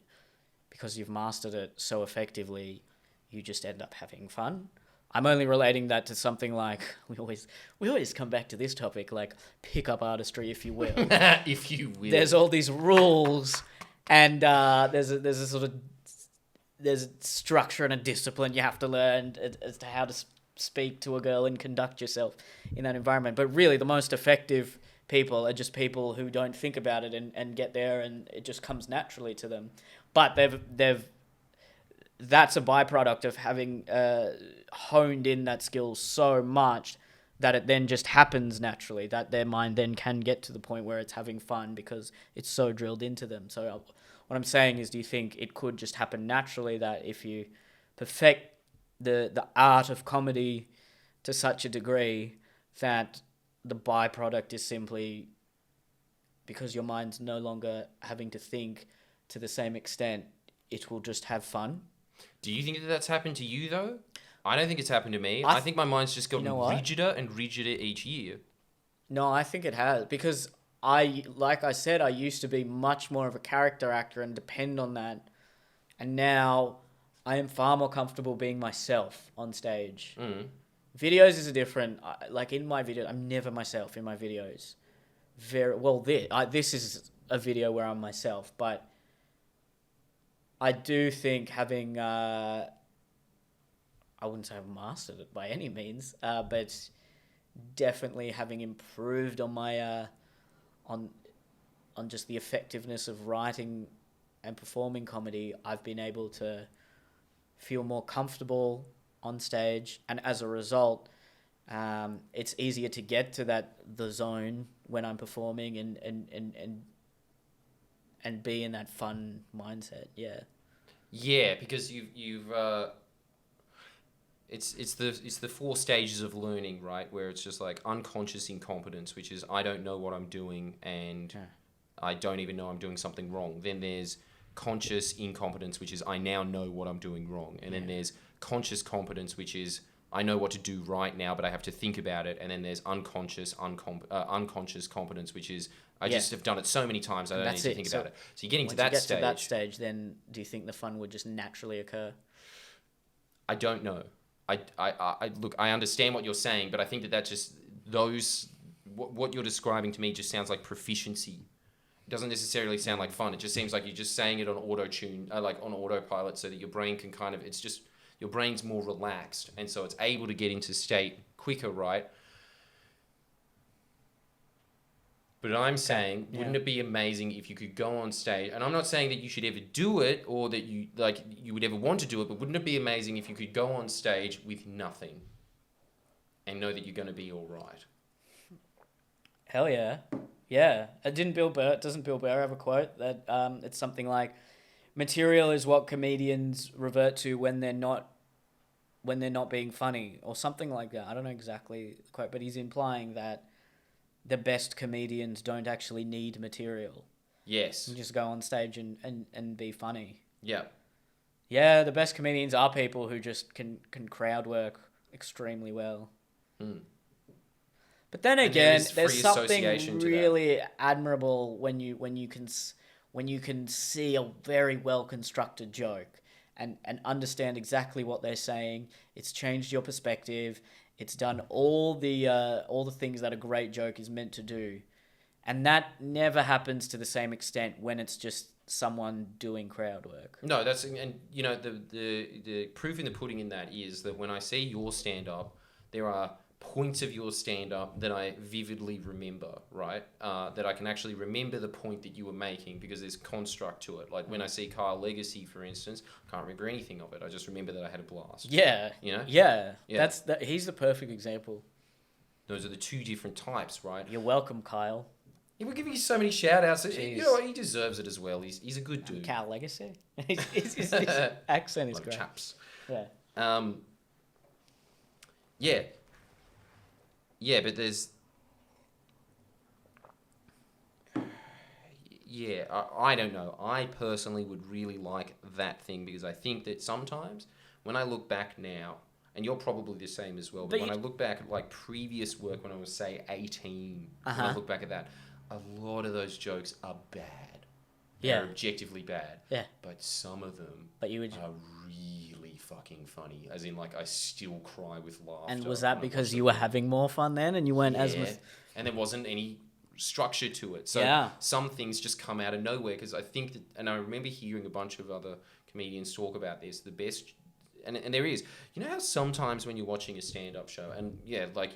because you've mastered it so effectively, you just end up having fun? I'm only relating that to something like we always come back to this topic, like pickup artistry, if you will. If you will. There's all these rules, and there's a sort of there's a structure and a discipline you have to learn as to how to speak to a girl and conduct yourself in that environment. But really, the most effective people are just people who don't think about it and get there, and it just comes naturally to them. But that's a byproduct of having honed in that skill so much that it then just happens naturally, that their mind then can get to the point where it's having fun because it's so drilled into them. So what I'm saying is, do you think it could just happen naturally that if you perfect the art of comedy to such a degree that the byproduct is simply because your mind's no longer having to think to the same extent, it will just have fun? Do you think that that's happened to you though? I don't think it's happened to me. I I think my mind's just gotten what? rigider and rigider each year. No, I think it has, because like I said, I used to be much more of a character actor and depend on that. And now I am far more comfortable being myself on stage. Videos is a different, like in my video, I'm never myself in my videos. This is a video where I'm myself, but I do think having, I wouldn't say I've mastered it by any means, but definitely having improved on my, on just the effectiveness of writing and performing comedy, I've been able to feel more comfortable on stage, and as a result, it's easier to get to the zone when I'm performing and be in that fun mindset. Yeah, because it's the four stages of learning, right? Where it's just like unconscious incompetence, which is I don't know what I'm doing and I don't even know I'm doing something wrong. Then there's conscious incompetence, which is I now know what I'm doing wrong. And then there's conscious competence, which is I know what to do right now, but I have to think about it. And then there's unconscious competence, which is I just have done it so many times I don't need to think about it. So you're getting to that stage. To that stage, then do you think the fun would just naturally occur? I don't know. I look, I understand what you're saying, but I think that just what you're describing to me just sounds like proficiency. It doesn't necessarily sound like fun. It just seems like you're just saying it on auto-tune, like on autopilot, so that your brain can kind of, it's just, your brain's more relaxed, and so it's able to get into state quicker, right? But I'm saying, wouldn't it be amazing if you could go on stage, and I'm not saying that you should ever do it, or that you would ever want to do it, but wouldn't it be amazing if you could go on stage with nothing and know that you're going to be all right? Hell yeah. Yeah. Doesn't Bill Burr have a quote that it's something like, material is what comedians revert to when they're not being funny, or something like that. I don't know exactly the quote, but he's implying that the best comedians don't actually need material. Yes. You just go on stage and be funny. Yeah. Yeah, the best comedians are people who just can crowd work extremely well. But then again, there's something really admirable when you can see a very well constructed joke and understand exactly what they're saying. It's changed your perspective. It's done all the things that a great joke is meant to do, and that never happens to the same extent when it's just someone doing crowd work. No, and you know the proof in the pudding in that is that when I see your stand up, there are points of your stand-up that I vividly remember, right? That I can actually remember the point that you were making because there's construct to it. Like when I see Kyle Legacy, for instance, I can't remember anything of it. I just remember that I had a blast. Yeah. You know? Yeah. He's the perfect example. Those are the two different types, right? You're welcome, Kyle. Yeah, we're giving you so many shout-outs. You know what? He deserves it as well. He's a good dude. Kyle Legacy. his accent is great. Chaps. Yeah. Yeah. Yeah, but yeah, I don't know. I personally would really like that thing because I think that sometimes when I look back now, and you're probably the same as well, but when I look back at like previous work when I was, say, 18, when I look back at that, a lot of those jokes are bad. They're objectively bad. Yeah. But some of them are really fucking funny. As in, like, I still cry with laughter. And was that because you were having more fun then and you weren't as much... And there wasn't any structure to it. So some things just come out of nowhere because I think that... And I remember hearing a bunch of other comedians talk about this. The best... And there is... You know how sometimes when you're watching a stand-up show, and yeah, like...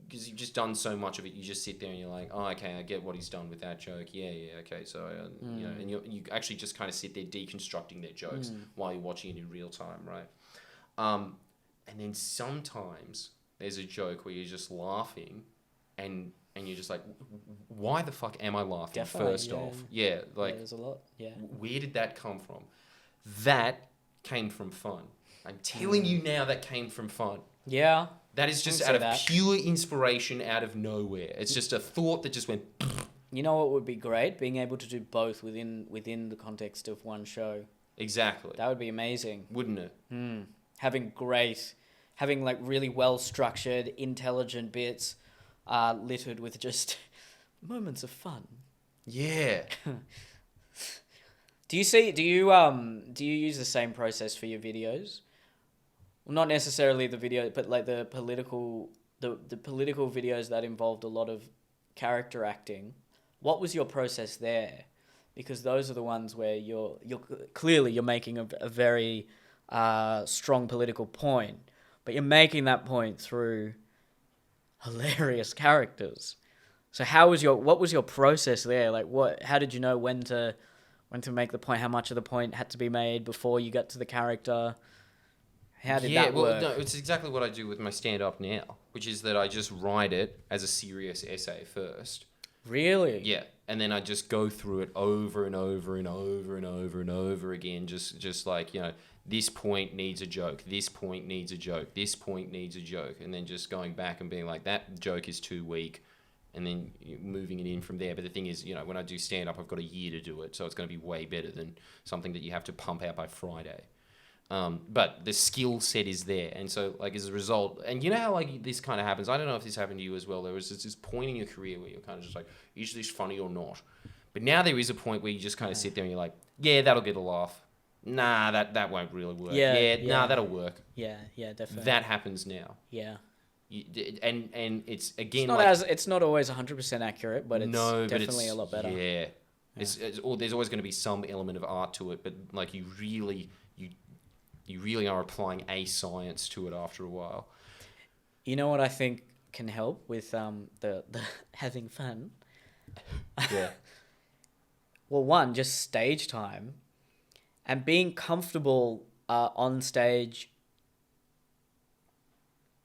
Because you've just done so much of it, you just sit there and you're like, oh, okay, I get what he's done with that joke. Yeah, okay. So, you know, and you actually just kind of sit there deconstructing their jokes while you're watching it in real time, right? And then sometimes there's a joke where you're just laughing and you're just like, why the fuck am I laughing? Definitely, first off? Yeah, like, there's a lot, where did that come from? That came from fun. I'm telling you now that came from fun. Yeah. That is just out of pure inspiration out of nowhere. It's just a thought that just went... You know what would be great? Being able to do both within the context of one show. Exactly. That would be amazing. Wouldn't it? Having like really well-structured, intelligent bits littered with just moments of fun. Yeah. Do you use the same process for your videos? Well, not necessarily the video, but like the political videos that involved a lot of character acting. What was your process there? Because those are the ones where you're clearly making a very strong political point, but you're making that point through hilarious characters. So what was your process there? Like how did you know when to make the point? How much of the point had to be made before you got to the character? How did that work? No, it's exactly what I do with my stand-up now, which is that I just write it as a serious essay first. Really? Yeah, and then I just go through it over and over and over and over and over again, just like, you know, this point needs a joke, this point needs a joke, this point needs a joke, and then just going back and being like, that joke is too weak, and then moving it in from there. But the thing is, you know, when I do stand-up, I've got a year to do it, so it's going to be way better than something that you have to pump out by Friday. But the skill set is there, and so like as a result, and you know how like this kind of happens. I don't know if this happened to you as well. There was this point in your career where you're kind of just like, is this funny or not? But now there is a point where you just kind of sit there and you're like, yeah, that'll get a laugh. Nah, that won't really work. Nah, that'll work. Yeah, definitely. That happens now. Yeah. And it's again it's not always 100% accurate, but it's definitely a lot better. Yeah. There's always going to be some element of art to it, but like you really are applying a science to it after a while. You know what I think can help with the having fun? Yeah. Well, one, just stage time and being comfortable on stage.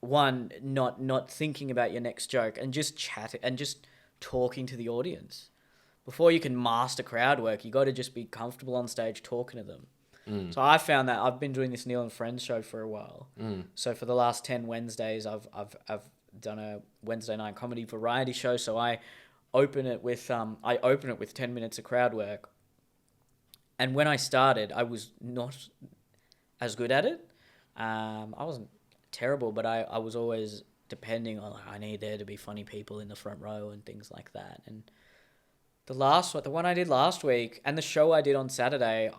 One, not thinking about your next joke and just chatting and just talking to the audience. Before you can master crowd work, you got to just be comfortable on stage talking to them. So I found that I've been doing this Neel and Friends show for a while. So for the last 10 Wednesdays, I've done a Wednesday night comedy variety show. So I open it with 10 minutes of crowd work. And when I started, I was not as good at it. I wasn't terrible, but I was always depending on, like, I need there to be funny people in the front row and things like that. And the one I did last week and the show I did on Saturday,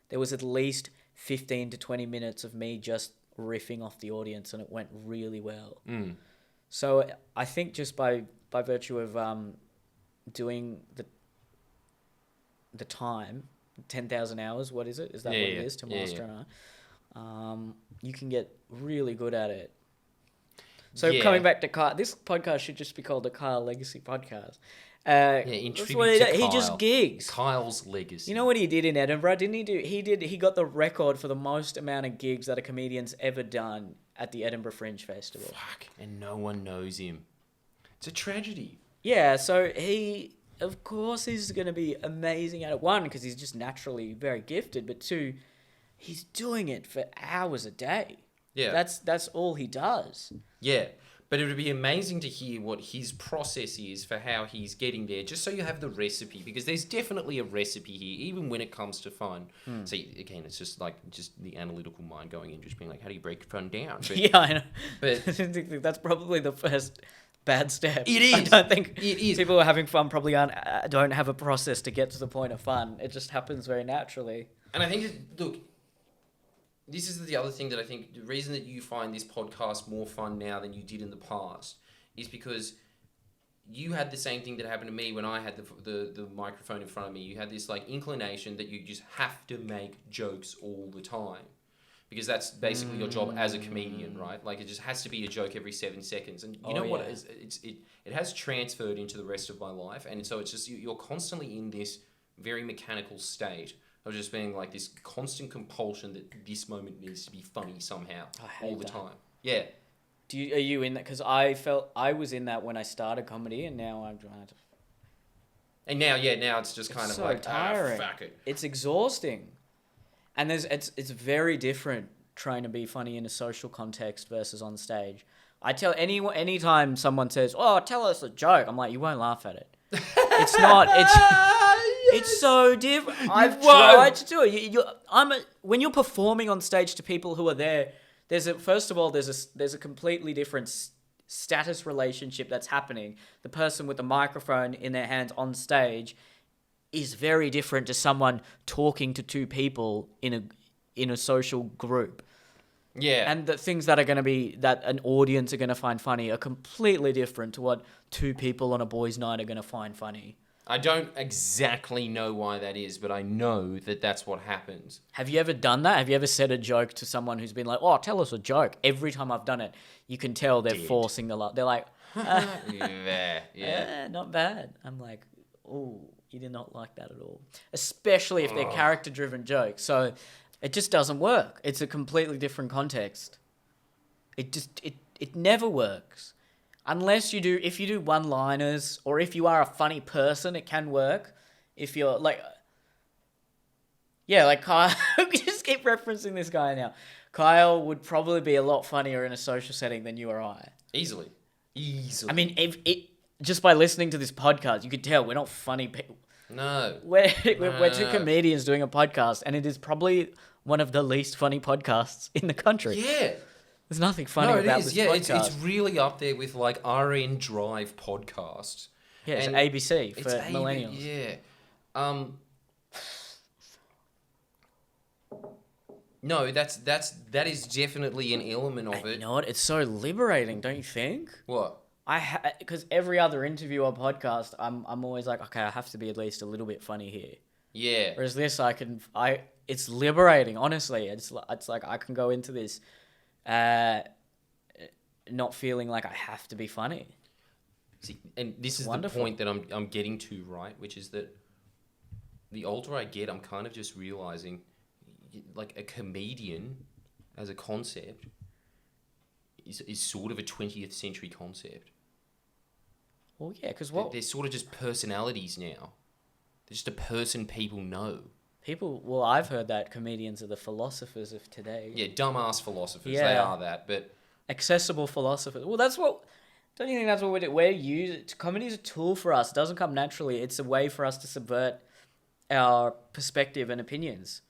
there was at least 15 to 20 minutes of me just riffing off the audience, and it went really well. So I think just by virtue of doing the time, 10,000 hours, what is it? Is that what it is to master an art? You can get really good at it. So coming back to Kyle, this podcast should just be called the Kyle Legacy Podcast. In tribute to Kyle. He just gigs. Kyle's legacy. You know what he did in Edinburgh? Didn't he do? He got the record for the most amount of gigs that a comedian's ever done at the Edinburgh Fringe Festival. Fuck, and no one knows him. It's a tragedy. Yeah, so he, of course, he's going to be amazing at it. One, because he's just naturally very gifted, but two, he's doing it for hours a day. Yeah. That's all he does. Yeah. But it would be amazing to hear what his process is for how he's getting there, just so you have the recipe, because there's definitely a recipe here, even when it comes to fun. So again, it's just the analytical mind going in, just being like, how do you break fun down? But, Yeah, I know. but That's probably the first bad step. It is. I don't think It is. people who are having fun probably don't have a process to get to the point of fun. It just happens very naturally. And I think, look, this is the other thing that I think the reason that you find this podcast more fun now than you did in the past is because you had the same thing that happened to me when I had the microphone in front of me. You had this like inclination that you just have to make jokes all the time, because that's basically your job as a comedian, right? Like, it just has to be a joke every 7 seconds. And you know what? It has transferred into the rest of my life. And so it's just, you're constantly in this very mechanical state of just being like this constant compulsion that this moment needs to be funny somehow all the time. Yeah. Are you in that? Because I felt I was in that when I started comedy, and now I'm trying to. And now it's just kind of so like, tiring. Fuck it. It's exhausting, and it's very different trying to be funny in a social context versus on stage. I tell anytime someone says, "Oh, tell us a joke," I'm like, you won't laugh at it. It's not. It's so different. I've tried to do it. When you're performing on stage to people who are there, there's a completely different status relationship that's happening. The person with the microphone in their hands on stage is very different to someone talking to two people in a social group. Yeah. And the things that an audience are going to find funny are completely different to what two people on a boys' night are going to find funny. I don't exactly know why that is, but I know that that's what happens. Have you ever done that? Have you ever said a joke to someone who's been like, "Oh, tell us a joke"? Every time I've done it, you can tell they're forcing the laugh. They're like, yeah. Not bad. I'm like, "Oh, you did not like that at all." Especially if they're character-driven jokes. So it just doesn't work. It's a completely different context. It never works. Unless if you do one-liners, or if you are a funny person, it can work. If you're like Kyle, we just keep referencing this guy now. Kyle would probably be a lot funnier in a social setting than you or I. Easily. I mean, just by listening to this podcast, you could tell we're not funny people. No. We're two comedians doing a podcast, and it is probably one of the least funny podcasts in the country. Yeah. There's nothing funny about this podcast. It's really up there with like RN Drive podcasts. Yeah, it's ABC for millennials. Yeah. No, that is definitely an element of it. You know what? It's so liberating, don't you think? What? Because every other interview or podcast, I'm always like, okay, I have to be at least a little bit funny here. Yeah. Whereas this, it's liberating. Honestly, it's like I can go into this, not feeling like I have to be funny. See, and this is the point that I'm getting to, right? Which is that the older I get, I'm kind of just realizing, like, a comedian as a concept is sort of a 20th century concept. Well, yeah, because they're sort of just personalities now. They're just a person people know. I've heard that comedians are the philosophers of today. Yeah, dumbass philosophers. Yeah. They are that, but accessible philosophers. Well, don't you think that's what comedy is a tool for us. It doesn't come naturally. It's a way for us to subvert our perspective and opinions.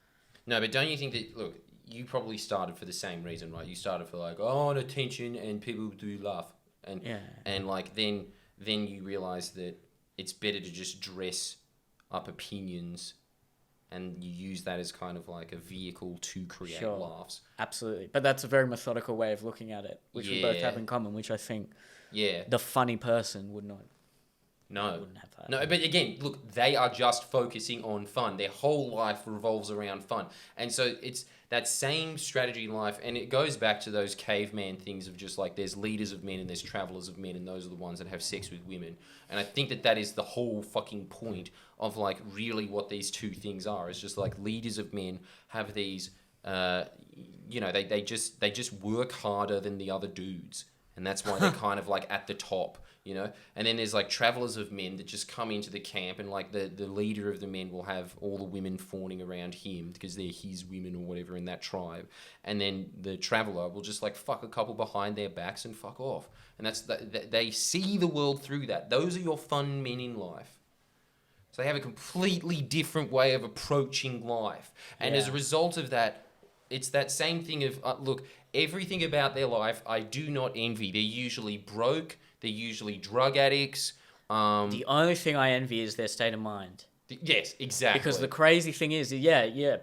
No, but don't you think that, look, you probably started for the same reason, right? You started for like, oh, attention, and people do laugh. And like then you realise that it's better to just dress up opinions, and you use that as kind of like a vehicle to create laughs. Absolutely. But that's a very methodical way of looking at it, which we both have in common, which I think the funny person would not. No. Wouldn't have that. No, but again, look, they are just focusing on fun. Their whole life revolves around fun. And so it's that same strategy in life, and it goes back to those caveman things of just like there's leaders of men and there's travelers of men, and those are the ones that have sex with women. And I think that is the whole fucking point of like really what these two things are. It's just like leaders of men have these, they just work harder than the other dudes. and that's why they're kind of like at the top, you know. And then there's like travelers of men that just come into the camp, and like the leader of the men will have all the women fawning around him because they're his women or whatever in that tribe, and then the traveler will just like fuck a couple behind their backs and fuck off. And they see the world through that. Those are your fun men in life. So they have a completely different way of approaching life, and as a result of that, it's that same thing of look, everything about their life I do not envy. They're usually broke. They're usually drug addicts. The only thing I envy is their state of mind. Yes, exactly. Because the crazy thing is,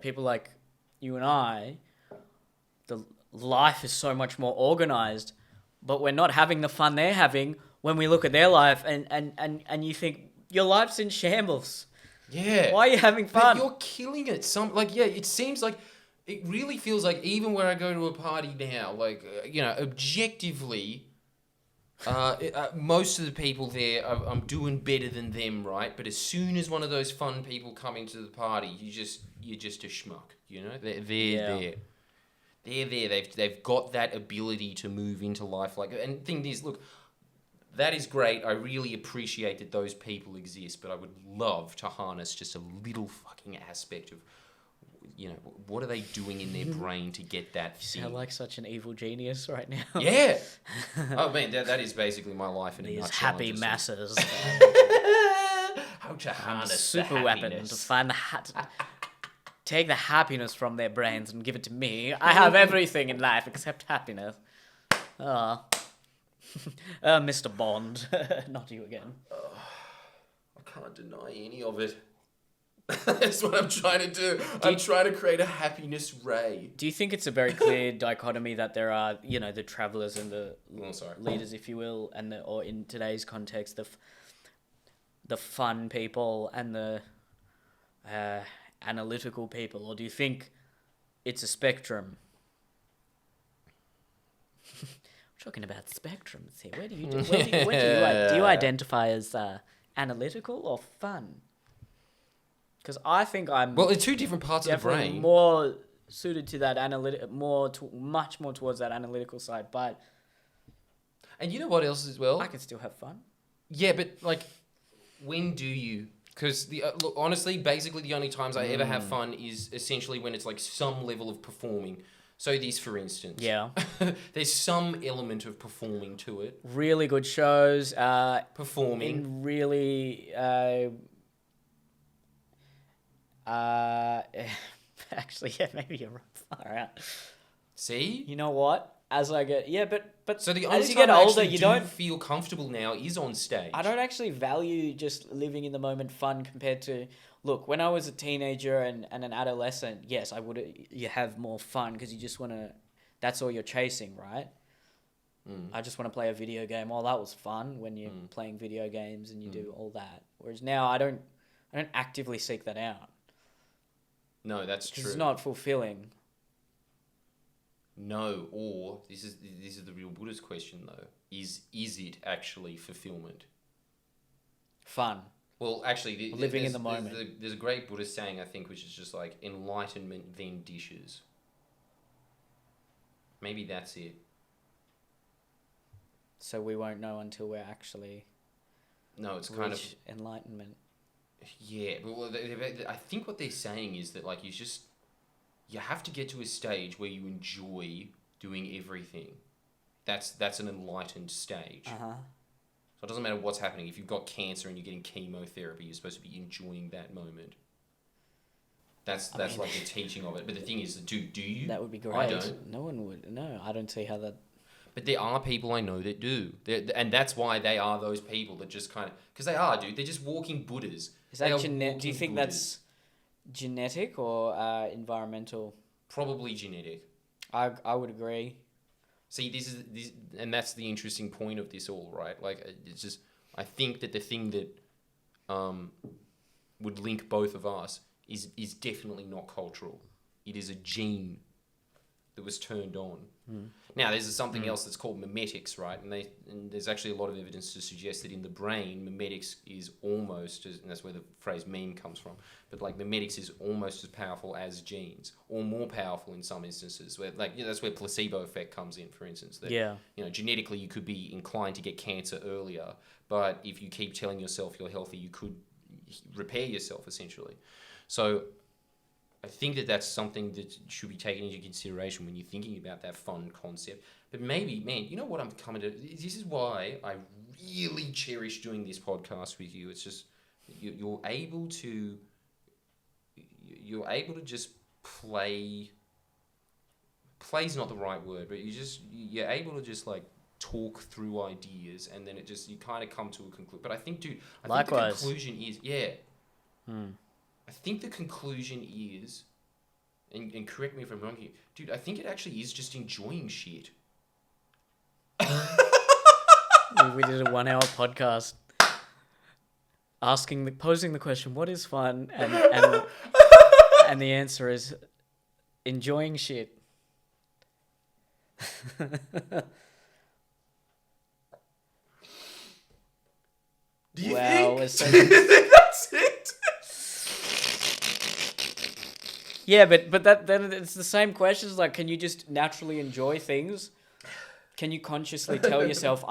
people like you and I, the life is so much more organized, but we're not having the fun they're having when we look at their life and you think, your life's in shambles. Yeah. Why are you having fun? But you're killing it. It seems like, it really feels like even where I go to a party now, like, objectively, most of the people there, I'm doing better than them, right? But as soon as one of those fun people come into the party, you're just a schmuck, you know? They're there. They're there. They've got that ability to move into life. And the thing is, look, that is great. I really appreciate that those people exist, but I would love to harness just a little fucking aspect of, what are they doing in their brain to get that thing? You sound like such an evil genius right now. Yeah. Oh man, that is basically my life in a nutshell. These happy masses. How to harness super weapon to find take the happiness from their brains and give it to me. I have everything in life except happiness. Mr. Bond, not you again. I can't deny any of it. That's what I'm trying to do. I'm trying to create a happiness ray. Do you think it's a very clear dichotomy that there are, the travelers and the leaders, if you will, or in today's context, the fun people and the analytical people, or do you think it's a spectrum? We're talking about spectrums here. Do you identify as analytical or fun? Because I think I'm... Well, it's two different parts of the brain. More suited to that much more towards that analytical side, but... And you know what else as well? I can still have fun. Yeah, but, when do you? Because, look, honestly, basically the only times I ever have fun is essentially when it's, some level of performing. So this, for instance. Yeah. There's some element of performing to it. Really good shows. Performing. In really... actually, yeah, maybe you're right. Far out. See? You know what? As I get, but so the only as you time get I older, actually you don't feel comfortable now is on stage. I don't actually value just living in the moment fun compared to, look, when I was a teenager and an adolescent, yes, you have more fun because you just want to, that's all you're chasing, right? I just want to play a video game. Well, that was fun when you're playing video games and you do all that. Whereas now I don't actively seek that out. No, that's true. It's not fulfilling. No, or this is the real Buddhist question though. Is it actually fulfillment? Fun. Well, actually, living in the moment. There's a great Buddhist saying, I think, which is just like enlightenment then dishes. Maybe that's it. So we won't know until we're actually. No, it's kind of enlightenment. Yeah, but I think what they're saying is that you have to get to a stage where you enjoy doing everything. That's an enlightened stage. So it doesn't matter what's happening. If you've got cancer and you're getting chemotherapy, you're supposed to be enjoying that moment. That's the teaching of it. But the thing is, do you? That would be great. I don't. No one would. No, I don't see how that... But there are people I know that do. And that's why they are those people that just kind of... Because they are, dude. They're just walking Buddhas. Is that do you think that's genetic or environmental? Probably genetic. I would agree. See, this and that's the interesting point of this all, right? It's just... I think that the thing that would link both of us is definitely not cultural. It is a gene. that was turned on. Now, there's something else that's called mimetics, right? And there's actually a lot of evidence to suggest that in the brain, mimetics is almost, and that's where the phrase meme comes from, but like mimetics is almost as powerful as genes, or more powerful in some instances. Where that's where placebo effect comes in, for instance. That, genetically you could be inclined to get cancer earlier, but if you keep telling yourself you're healthy, you could repair yourself essentially. So I think that that's something that should be taken into consideration when you're thinking about that fun concept. But maybe, man, you know what I'm coming to? This is why I really cherish doing this podcast with you. It's just you're able to just play. Play's not the right word, but you're able to just like talk through ideas, and then you kind of come to a conclusion. But I think, dude, think the conclusion is I think the conclusion is, and correct me if I'm wrong here, dude, I think it actually is just enjoying shit. We did a 1 hour podcast posing the question, what is fun? And the answer is enjoying shit. Do you think that's it? Yeah, but then it's the same questions. Like, can you just naturally enjoy things? Can you consciously tell yourself,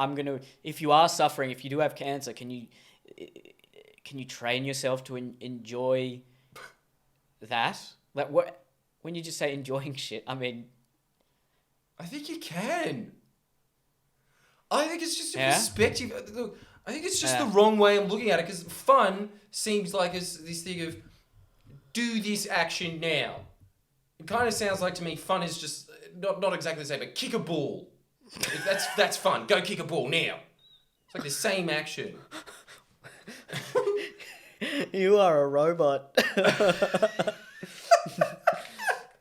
if you are suffering, if you do have cancer, can you train yourself to enjoy that? Like, what, when you just say enjoying shit, I mean... I think you can. I think it's just a perspective. Look, I think it's just the wrong way I'm looking at it, because fun seems like it's this thing of do this action now. It kind of sounds like to me fun is just not exactly the same, but kick a ball. That's fun. Go kick a ball now. It's like the same action. You are a robot.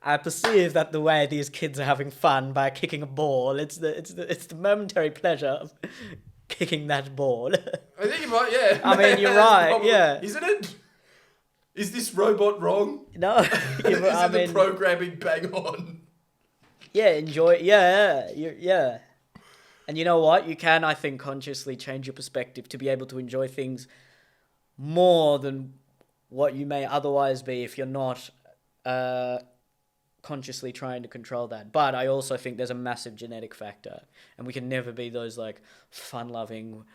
I perceive that the way these kids are having fun by kicking a ball, it's the momentary pleasure of kicking that ball. I think you might, yeah. I mean, you're right, yeah. Isn't it? Is this robot wrong? No. Is the programming bang on? Yeah, enjoy. Yeah. And you know what? You can, I think, consciously change your perspective to be able to enjoy things more than what you may otherwise be if you're not consciously trying to control that. But I also think there's a massive genetic factor, and we can never be those like fun-loving,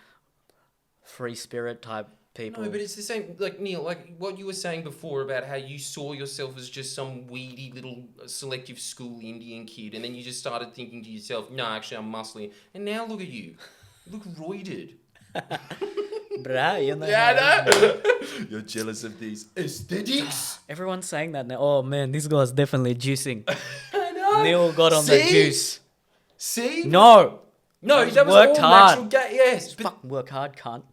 free spirit type people. No, but it's the same, like, Neil, like what you were saying before about how you saw yourself as just some weedy little selective school Indian kid, and then you just started thinking to yourself, no, actually I'm muscly, and now look at you. You look roided. Bruh, you know. Yeah, I know. You're jealous of these aesthetics. Everyone's saying that now. Oh man, this guy's definitely juicing. I know. Neil got on the juice. See? No, that was worked all hard. natural. Yes, but fucking work hard, cunt.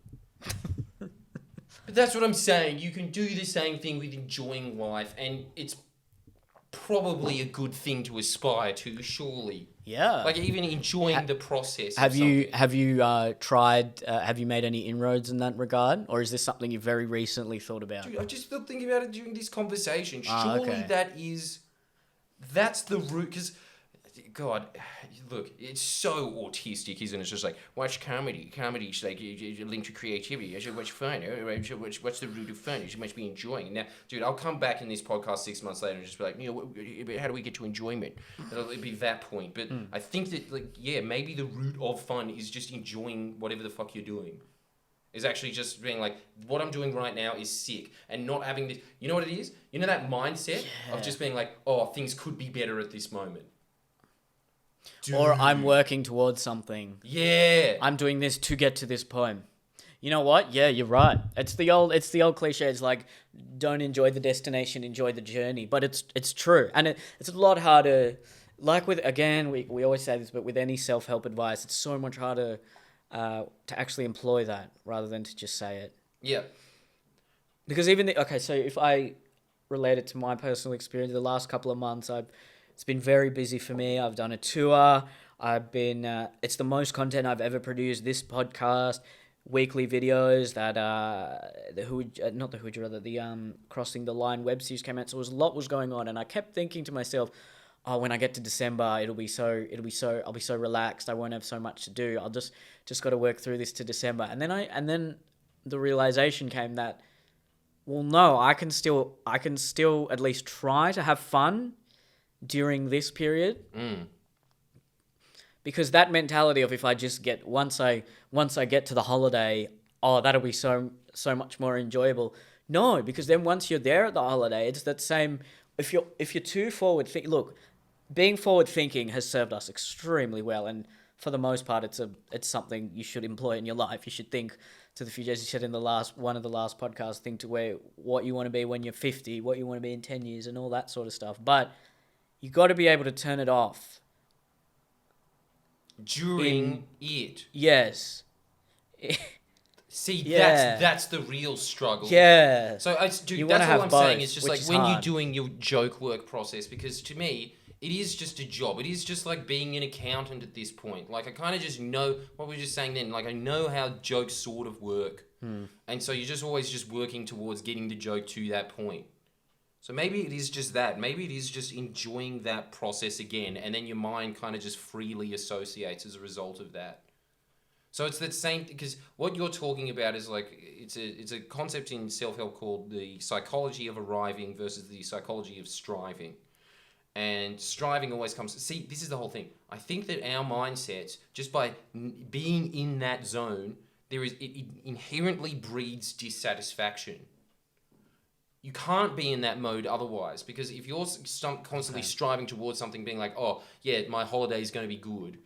But that's what I'm saying. You can do the same thing with enjoying life, and it's probably a good thing to aspire to, surely. Yeah. Like even enjoying the process. Have you tried? Have you made any inroads in that regard, or is this something you very recently thought about? Dude, I just still thinking about it during this conversation. Surely that's the root. Because, God, look, it's so autistic, isn't it? It's just like watch comedy. Comedy's like linked to creativity. I should watch fun. What's the root of fun? You must be enjoying. Now, dude, I'll come back in this podcast 6 months later and just be like, how do we get to enjoyment? It'll be that point. But I think that, maybe the root of fun is just enjoying whatever the fuck you're doing. Is actually just being like, what I'm doing right now is sick, and not having this. You know what it is? You know that mindset of just being like, oh, things could be better at this moment. Dude. Or I'm working towards something. Yeah. I'm doing this to get to this point. You know what? Yeah, you're right. It's the old cliche. It's like, don't enjoy the destination, enjoy the journey. But it's true. And it's a lot harder. Like with, again, we always say this, but with any self-help advice, it's so much harder to actually employ that rather than to just say it. Yeah. Because so if I relate it to my personal experience, the last couple of months, it's been very busy for me. I've done a tour. I've been, it's the most content I've ever produced. This podcast, weekly videos that, the Crossing the Line web series came out. So a lot was going on. And I kept thinking to myself, oh, when I get to December, I'll be so relaxed. I won't have so much to do. I'll just got to work through this to December. And then the realization came that, well, no, I can still at least try to have fun during this period. Because that mentality of, if I just get, once I get to the holiday, oh, that'll be so much more enjoyable. No, because then once you're there at the holiday, it's that same, if you're too forward thinking, look, being forward thinking has served us extremely well, and for the most part, it's something you should employ in your life. You should think to the future, as you said in one of the last podcasts, think to what you want to be when you're 50, what you want to be in 10 years, and all that sort of stuff. But you got to be able to turn it off during it. Yes. See, Yeah. that's the real struggle. Yeah. So, that's You all wanna have I'm both, saying is just which like is when you're hard. doing your joke work process, because to me, it is just a job. It is just like being an accountant at this point. Like, I kind of just know what we were just saying then. Like, I know how jokes sort of work. And so you're just always just working towards getting the joke to that point. So maybe it is just that. Maybe it is just enjoying that process again, and then your mind kind of just freely associates as a result of that. So it's that same, because what you're talking about is like, it's a concept in self-help called the psychology of arriving versus the psychology of striving. And striving always comes... See, this is the whole thing. I think that our mindsets, just by being in that zone, it inherently breeds dissatisfaction. You can't be in that mode otherwise, because if you're constantly striving towards something, being like, oh, yeah, my holiday is going to be good,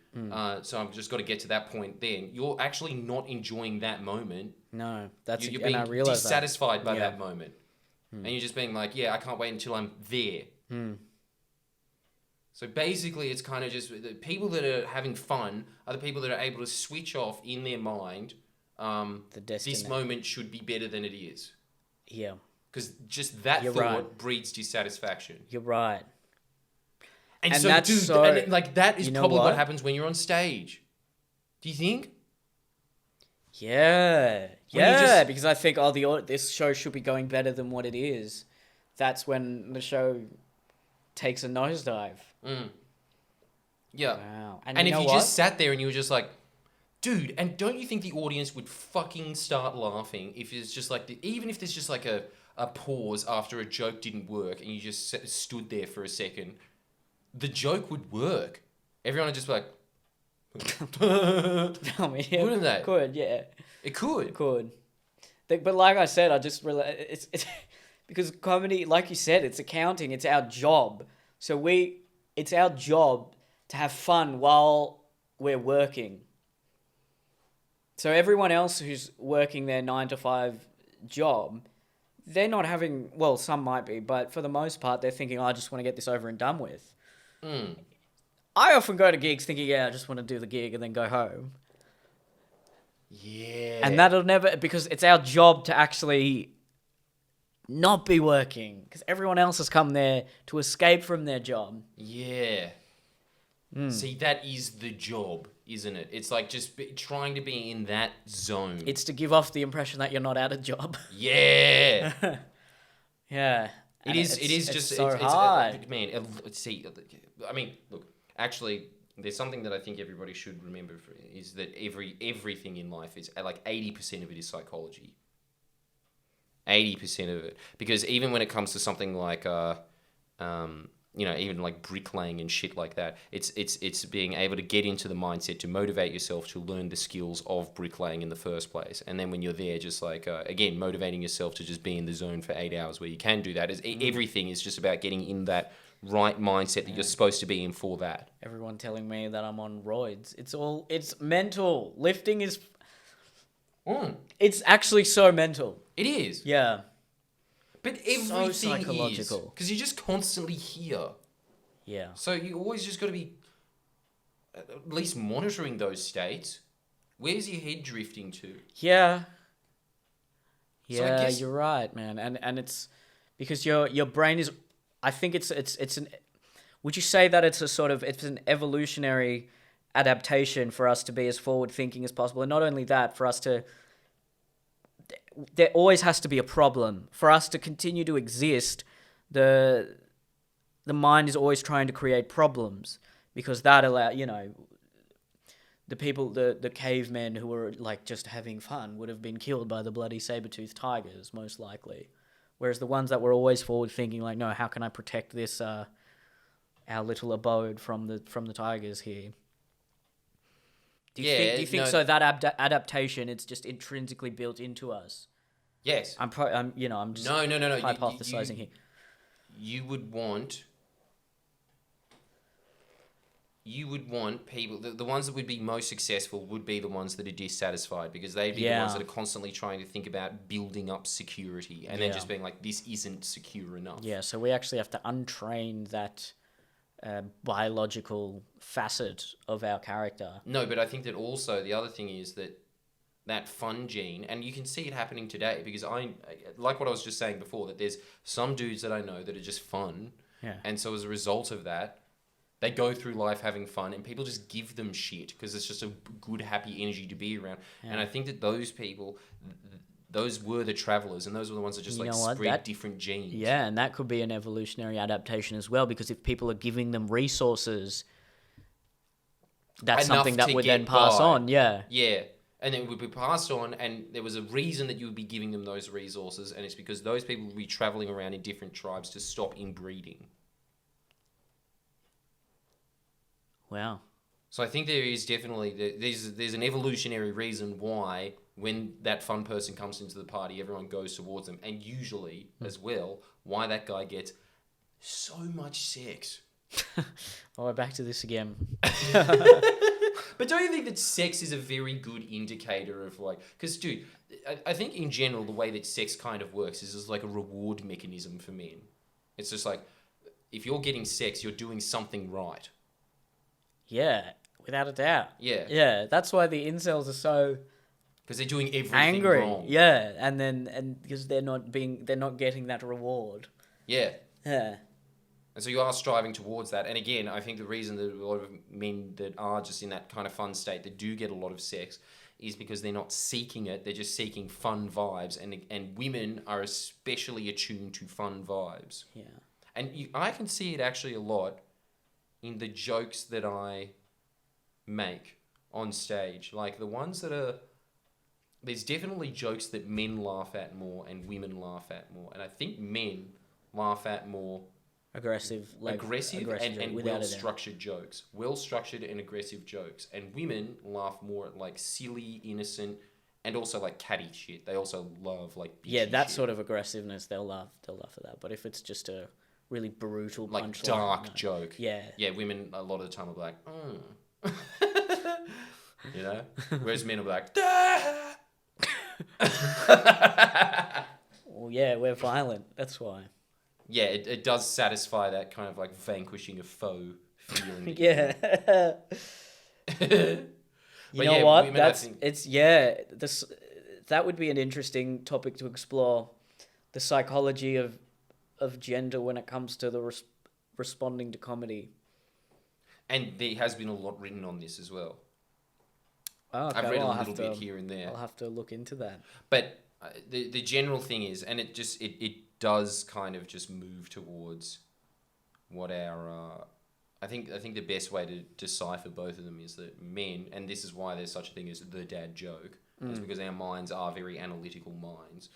so I've just got to get to that point, then you're actually not enjoying that moment. No, that's... You're and I being realize dissatisfied by Yeah. that moment. And you're just being like, yeah, I can't wait until I'm there. So basically, it's kind of just the people that are having fun are the people that are able to switch off in their mind. This moment should be better than it is. Yeah. Because just that You're thought right. breeds dissatisfaction. You're right. And so, that's dude, and like that is you know probably what what? happens when you're on stage. Do you think? Yeah. When you Yeah, just- because I think, this show should be going better than what it is. That's when the show takes a nosedive. Yeah. Wow. And you if know you what? just sat there and you were just like, dude, and don't you think the audience would fucking start laughing if it's just like, even if there's just like a pause after a joke didn't work and you just stood there for a second, the joke would work. Everyone would just be like, I mean, yeah, wouldn't they? Could, yeah. It could. It could. But like I said, I just realized it's because comedy, like you said, it's accounting. It's our job. So it's our job to have fun while we're working. So everyone else who's working their 9-to-5 job, they're not having... Well, some might be, but for the most part, they're thinking, I just want to get this over and done with. I often go to gigs thinking, I just want to do the gig and then go home. Yeah. And that'll never... Because it's our job to actually not be working. Because everyone else has come there to escape from their job. Yeah. See, that is the job, isn't it? It's like just trying to be in that zone. It's to give off the impression that you're not at a job. Yeah. Yeah. It is just so hard. I mean, look, actually, there's something that I think everybody should remember is that everything in life is like 80% of it is psychology. 80% of it, because even when it comes to something like even like bricklaying and shit like that, it's being able to get into the mindset to motivate yourself to learn the skills of bricklaying in the first place. And then when you're there, just like, again, motivating yourself to just be in the zone for 8 hours where you can do that. Everything is just about getting in that right mindset that you're supposed to be in for that. Everyone telling me that I'm on roids. It's mental. Lifting is... It's actually so mental. It is. Yeah. But everything psychological. because you're just constantly here. Yeah. So you always just got to be at least monitoring those states. Where's your head drifting to? Yeah. So I Yeah, guess- you're right, man. And it's because your brain is... I think it's an... Would you say that it's an evolutionary adaptation for us to be as forward-thinking as possible? And not only that, for us to... There always has to be a problem. For us to continue to exist, the the mind is always trying to create problems because that the people, the cavemen who were like just having fun would have been killed by the bloody saber-toothed tigers, most likely. Whereas the ones that were always forward thinking, like, no, how can I protect this, our little abode from the tigers here? Do you think so? That adaptation, it's just intrinsically built into us. Yes. I'm just no. hypothesizing here. You would want people, the ones that would be most successful would be the ones that are dissatisfied, because they'd be the ones that are constantly trying to think about building up security and then just being like, this isn't secure enough. Yeah, so we actually have to untrain that biological facet of our character. No, but I think that also the other thing is that fun gene, and you can see it happening today, because like what I was just saying before, that there's some dudes that I know that are just fun. Yeah. And so as a result of that, they go through life having fun, and people just give them shit because it's just a good, happy energy to be around. Yeah. And I think that those people, those were the travelers, and those were the ones that just spread different genes. Yeah, and that could be an evolutionary adaptation as well, because if people are giving them resources, that's enough something that would then pass on. Yeah. Yeah. And it would be passed on, and there was a reason that you would be giving them those resources, and it's because those people would be traveling around in different tribes to stop inbreeding. Wow. So I think there is definitely, there's an evolutionary reason why when that fun person comes into the party, everyone goes towards them. And usually, as well, why that guy gets so much sex. Oh, we're back to this again. But don't you think that sex is a very good indicator of like... Because, dude, I think in general, the way that sex kind of works is like a reward mechanism for men. It's just like, if you're getting sex, you're doing something right. Yeah, without a doubt. Yeah. Yeah, that's why the incels are so... Because they're doing everything angry. Wrong. Yeah, and because they're not getting that reward. Yeah. Yeah. And so you are striving towards that. And again, I think the reason that a lot of men that are just in that kind of fun state that do get a lot of sex is because they're not seeking it. They're just seeking fun vibes. And women are especially attuned to fun vibes. Yeah. And I can see it actually a lot in the jokes that I make on stage. Like the ones that are... There's definitely jokes that men laugh at more and women laugh at more. And I think men laugh at more... Aggressive and well-structured jokes. Well-structured and aggressive jokes. And women laugh more at like silly, innocent, and also like catty shit. They also love like bitchy yeah, that shit. sort of aggressiveness, they'll laugh at that. But if it's just a really brutal like punchline, dark joke. Yeah. Yeah, women a lot of the time will be like, you know? Whereas men will be like, well, yeah, we're violent. That's why. Yeah, it does satisfy that kind of like vanquishing of foe fear. Yeah. You know what? That would be an interesting topic to explore. The psychology of gender when it comes to the responding to comedy. And there has been a lot written on this as well. Oh, okay. I've read a little bit here and there. I'll have to look into that. But the general thing is, and it does kind of just move towards what our... I think the best way to decipher both of them is that men, and this is why there's such a thing as the dad joke, is because our minds are very analytical minds.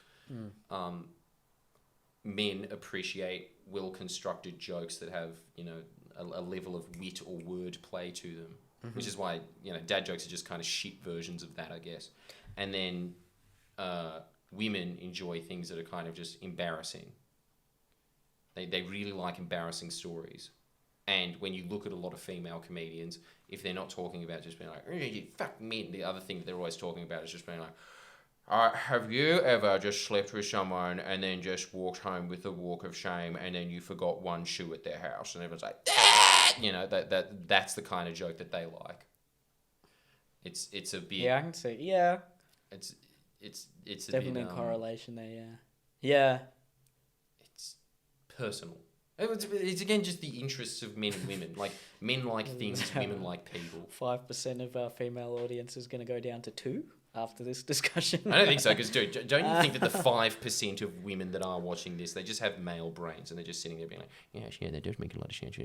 Men appreciate well-constructed jokes that have, you know, a level of wit or word play to them, which is why, you know, dad jokes are just kind of shit versions of that, I guess. And then women enjoy things that are kind of just embarrassing. They really like embarrassing stories. And when you look at a lot of female comedians, if they're not talking about just being like, you fuck men, the other thing that they're always talking about is just being like, have you ever just slept with someone and then just walked home with a walk of shame and then you forgot one shoe at their house and everyone's like, ah! You know, that's the kind of joke that they like. It's a bit... Yeah, I can see. Yeah. It's a definitely bit... a correlation there, yeah. Yeah. It's personal. It's again just the interests of men and women. Like, men like things, women like people. 5% of our female audience is going to go down to 2. after this discussion. I don't think so, because dude, don't you think that the 5% of women that are watching this, they just have male brains and they're just sitting there being like, yeah, they do make a lot of sense.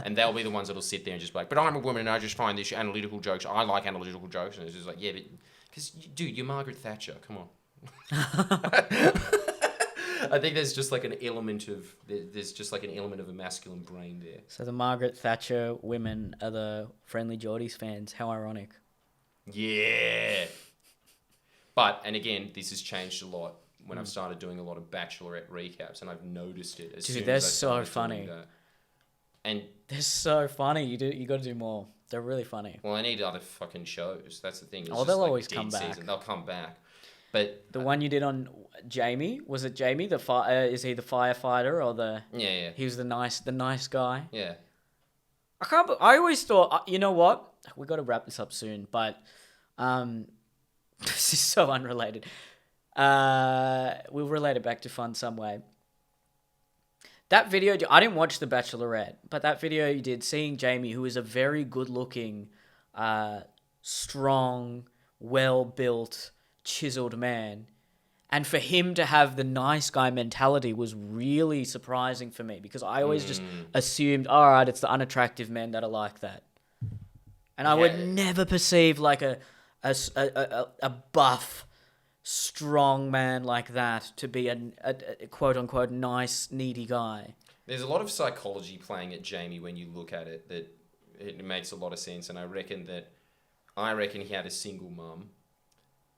And they'll be the ones that'll sit there and just be like, but I'm a woman and I just find this analytical jokes. I like analytical jokes. And it's just like, yeah, but because, dude, you're Margaret Thatcher. Come on. I think there's just like an element of a masculine brain there. So the Margaret Thatcher women are the Friendly Geordies fans. How ironic. Yeah. And again, this has changed a lot when I've started doing a lot of Bachelorette recaps, and I've noticed it. Dude, they're so funny. And they're so funny. You got to do more. They're really funny. Well, I need other fucking shows. That's the thing. They'll always come back. They'll come back. But the one you did on Jamie, was it Jamie? Is he the firefighter or the? Yeah. He was the nice guy. Yeah. I always thought, you know what? We got to wrap this up soon, but this is so unrelated. We'll relate it back to fun some way. That video, I didn't watch The Bachelorette, but that video you did, seeing Jamie, who is a very good-looking, strong, well-built, chiseled man, and for him to have the nice guy mentality was really surprising for me, because I always just assumed, all right, it's the unattractive men that are like that. And I would never perceive like a buff, strong man like that to be a quote-unquote nice, needy guy. There's a lot of psychology playing at Jamie when you look at it that it makes a lot of sense, and I reckon he had a single mum,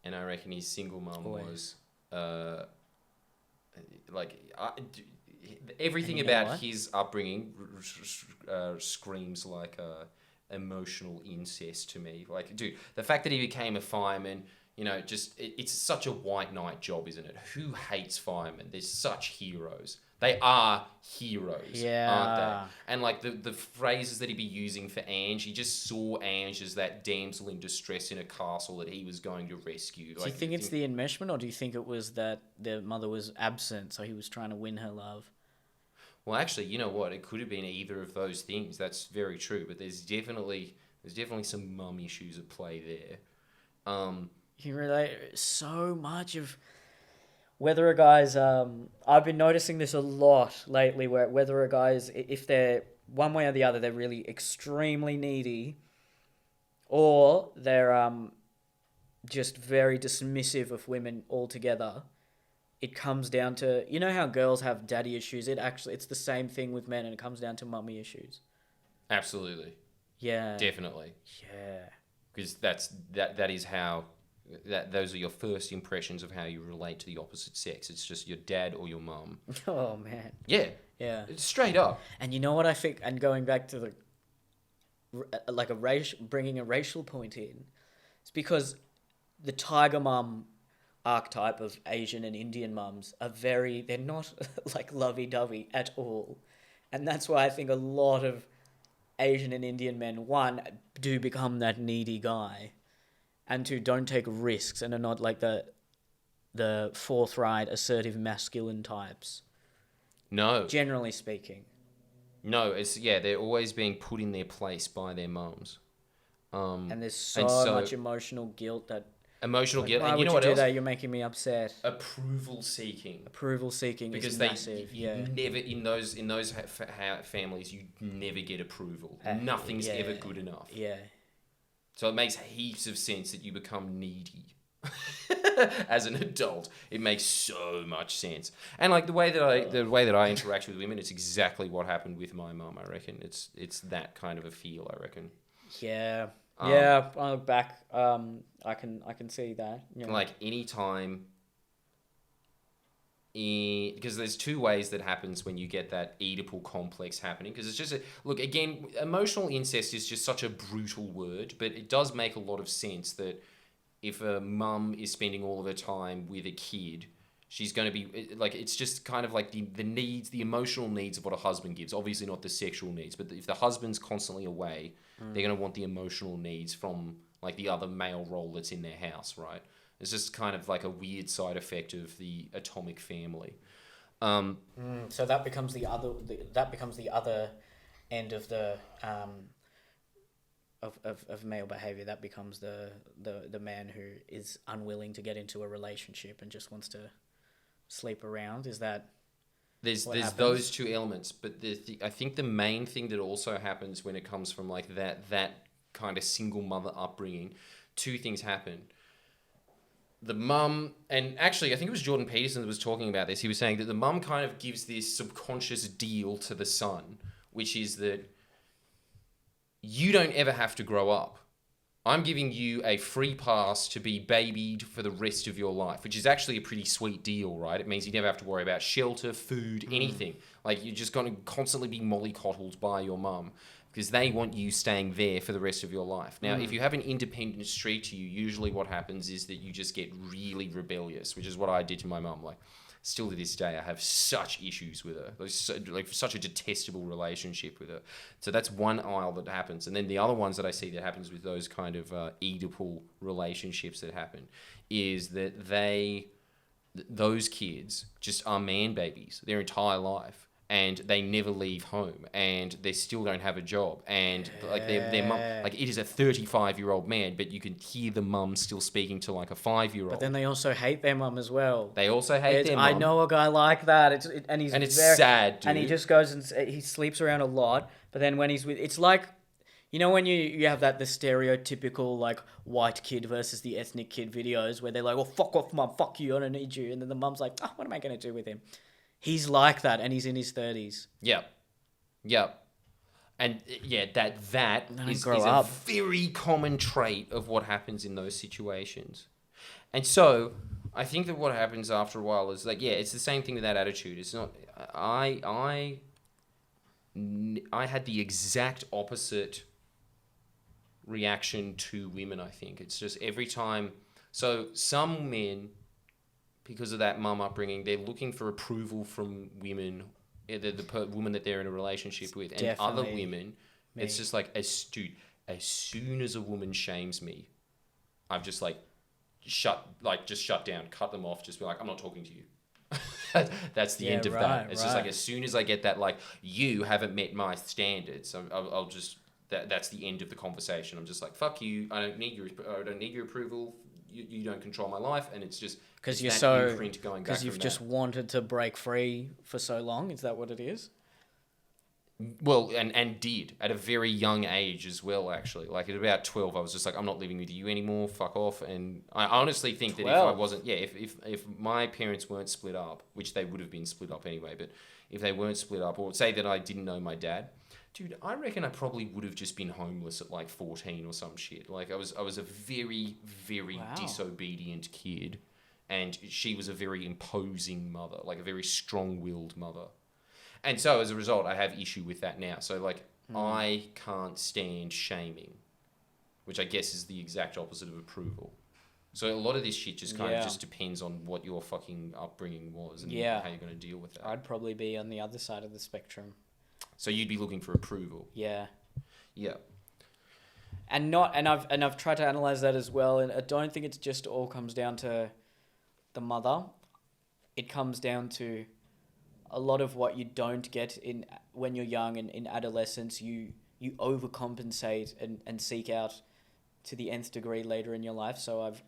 and I reckon his single mum was everything about his upbringing screams like emotional incest to me. Like, dude, the fact that he became a fireman, it's such a white knight job, isn't it? Who hates firemen? They're such heroes. They are heroes, aren't they? And like the phrases that he'd be using for Ange, he just saw Ange as that damsel in distress in a castle that he was going to rescue. Do you think it's the enmeshment, or do you think it was that the mother was absent, so he was trying to win her love? Well, actually, you know what? It could have been either of those things. That's very true. But there's definitely some mum issues at play there. You relate so much of whether a guy's. I've been noticing this a lot lately, where whether a guy's, if they're one way or the other, they're really extremely needy, or they're just very dismissive of women altogether. It comes down to, you know how girls have daddy issues? It's the same thing with men, and it comes down to mummy issues. Absolutely. Yeah. Definitely. Yeah. Because that is how, those are your first impressions of how you relate to the opposite sex. It's just your dad or your mum. Oh, man. Yeah. Yeah. It's straight up. And you know what I think, and going back to bringing a racial point in, it's because the tiger mum archetype of Asian and Indian mums they're not like lovey-dovey at all. And that's why I think a lot of Asian and Indian men, one, do become that needy guy, and two, don't take risks and are not like the forthright, assertive, masculine types. No. Generally speaking. No, they're always being put in their place by their mums. And there's so much emotional guilt that... Emotional guilt. Why And would you know you what do else? that? You're making me upset. Approval seeking. Because is massive. Never in those families, you never get approval. Nothing's ever good enough. Yeah. So it makes heaps of sense that you become needy as an adult. It makes so much sense. And like the way that I interact with women, it's exactly what happened with my mum. I reckon it's that kind of a feel. I reckon. Yeah. Yeah, I look back, I can see that. Yeah. Like any time, because there's two ways that happens when you get that Oedipal complex happening. Because it's just look again, emotional incest is just such a brutal word, but it does make a lot of sense that if a mum is spending all of her time with a kid, she's going to be like, it's just kind of like the needs, the emotional needs of what a husband gives. Obviously not the sexual needs, but if the husband's constantly away, they're going to want the emotional needs from like the other male role that's in their house, right? It's just kind of like a weird side effect of the atomic family. So that becomes the other end of the of male behavior, that becomes the man who is unwilling to get into a relationship and just wants to sleep around. Is that There's what there's happens? those two elements, but I think the main thing that also happens when it comes from like that kind of single mother upbringing, two things happen. The mum, and actually I think it was Jordan Peterson that was talking about this. He was saying that the mum kind of gives this subconscious deal to the son, which is that you don't ever have to grow up. I'm giving you a free pass to be babied for the rest of your life, which is actually a pretty sweet deal, right? It means you never have to worry about shelter, food, anything. Like, you're just going to constantly be mollycoddled by your mum because they want you staying there for the rest of your life. Now, if you have an independent streak to you, usually what happens is that you just get really rebellious, which is what I did to my mum. Like, still to this day, I have such issues with her. Like such a detestable relationship with her. So that's one aisle that happens. And then the other ones that I see that happens with those kind of Oedipal relationships that happen is that those kids just are man babies their entire life. And they never leave home, and they still don't have a job, and like their mum, like it is a 35-year-old man, but you can hear the mum still speaking to like a 5-year-old. But then they also hate their mum as well. They also hate their mum. I know a guy like that. And it's sad, dude. And he just goes and he sleeps around a lot. But then when he's with, it's like, you know, when you have the stereotypical like white kid versus the ethnic kid videos where they're like, "Oh, fuck off, mum, fuck you, I don't need you," and then the mum's like, "Oh, what am I gonna do with him?" He's like that, and he's in his 30s. Yep. And yeah, that is up. a very common trait of what happens in those situations. And so I think that what happens after a while is like, yeah, it's the same thing with that attitude. It's not, I had the exact opposite reaction to women, I think. It's just every time, so some men, because of that mum upbringing, they're looking for approval from women, the woman that they're in a relationship with, and other women. It's just like, as soon as a woman shames me, I've just like shut down, cut them off, just be like, I'm not talking to you. That's the end of that. It's just like, as soon as I get that, like, you haven't met my standards, I'll just, that's the end of the conversation. I'm just like, fuck you. I don't need your approval. You don't control my life, and it's just because you've just wanted to break free for so long. Is that what it is? Well, and did at a very young age as well. Actually, like at about 12, I was just like, I'm not living with you anymore. Fuck off. And I honestly think 12. That if I wasn't, if my parents weren't split up, which they would have been split up anyway, but if they weren't split up, or say that I didn't know my dad. Dude, I reckon I probably would have just been homeless at like 14 or some shit. Like I was a very, very disobedient kid, and she was a very imposing mother, like a very strong-willed mother. And so as a result, I have issue with that now. So like I can't stand shaming, which I guess is the exact opposite of approval. So a lot of this shit just kind of just depends on what your fucking upbringing was and how you're going to deal with that. I'd probably be on the other side of the spectrum. So you'd be looking for approval. Yeah. Yeah. And I've tried to analyze that as well, and I don't think it's just all comes down to the mother. It comes down to a lot of what you don't get when you're young and in adolescence. You overcompensate and seek out to the nth degree later in your life. So I've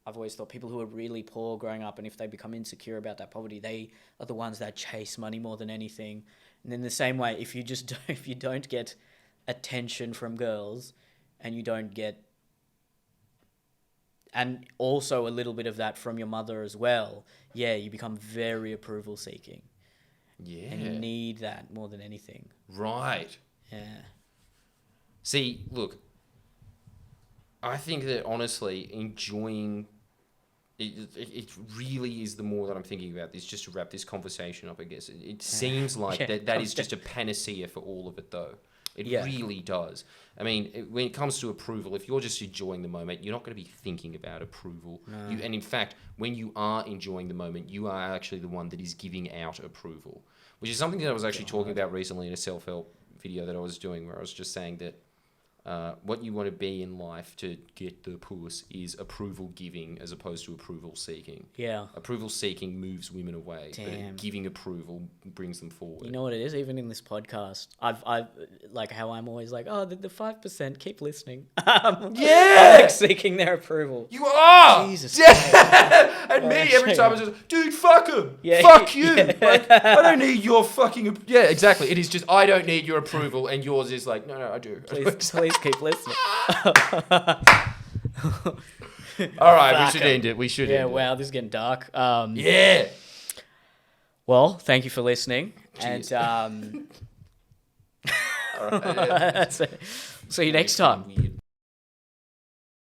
always thought people who are really poor growing up, and if they become insecure about that poverty, they are the ones that chase money more than anything. And in the same way, if you don't get attention from girls, and you don't get, and also a little bit of that from your mother as well, you become very approval seeking. Yeah. And you need that more than anything. Right. Yeah. See, look, I think that honestly, enjoying it really is the more that I'm thinking about this, just to wrap this conversation up, I guess. It seems like that is just a panacea for all of it, though. It really does. I mean, when it comes to approval, if you're just enjoying the moment, you're not going to be thinking about approval. No. And in fact, when you are enjoying the moment, you are actually the one that is giving out approval, which is something that I was actually talking about recently in a self-help video that I was doing, where I was just saying that what you want to be in life to get the puss is approval giving as opposed to approval seeking. Yeah. Approval seeking moves women away, Damn. but giving approval brings them forward. You know what it is? Even in this podcast, I've like how I'm always like, oh, the 5%, keep listening. I'm like seeking their approval. You are! Jesus. Yeah! And me, every time I just, dude, fuck him! Yeah. Fuck you! Yeah. Like, I don't need your fucking... Yeah, exactly. It is just, I don't need your approval, and yours is like, no, I do. Please keep listening. All right, we should end it. We should end it. Wow, this is getting dark. Yeah! Well, thank you for listening. Cheers. And All right, yeah. see you next time.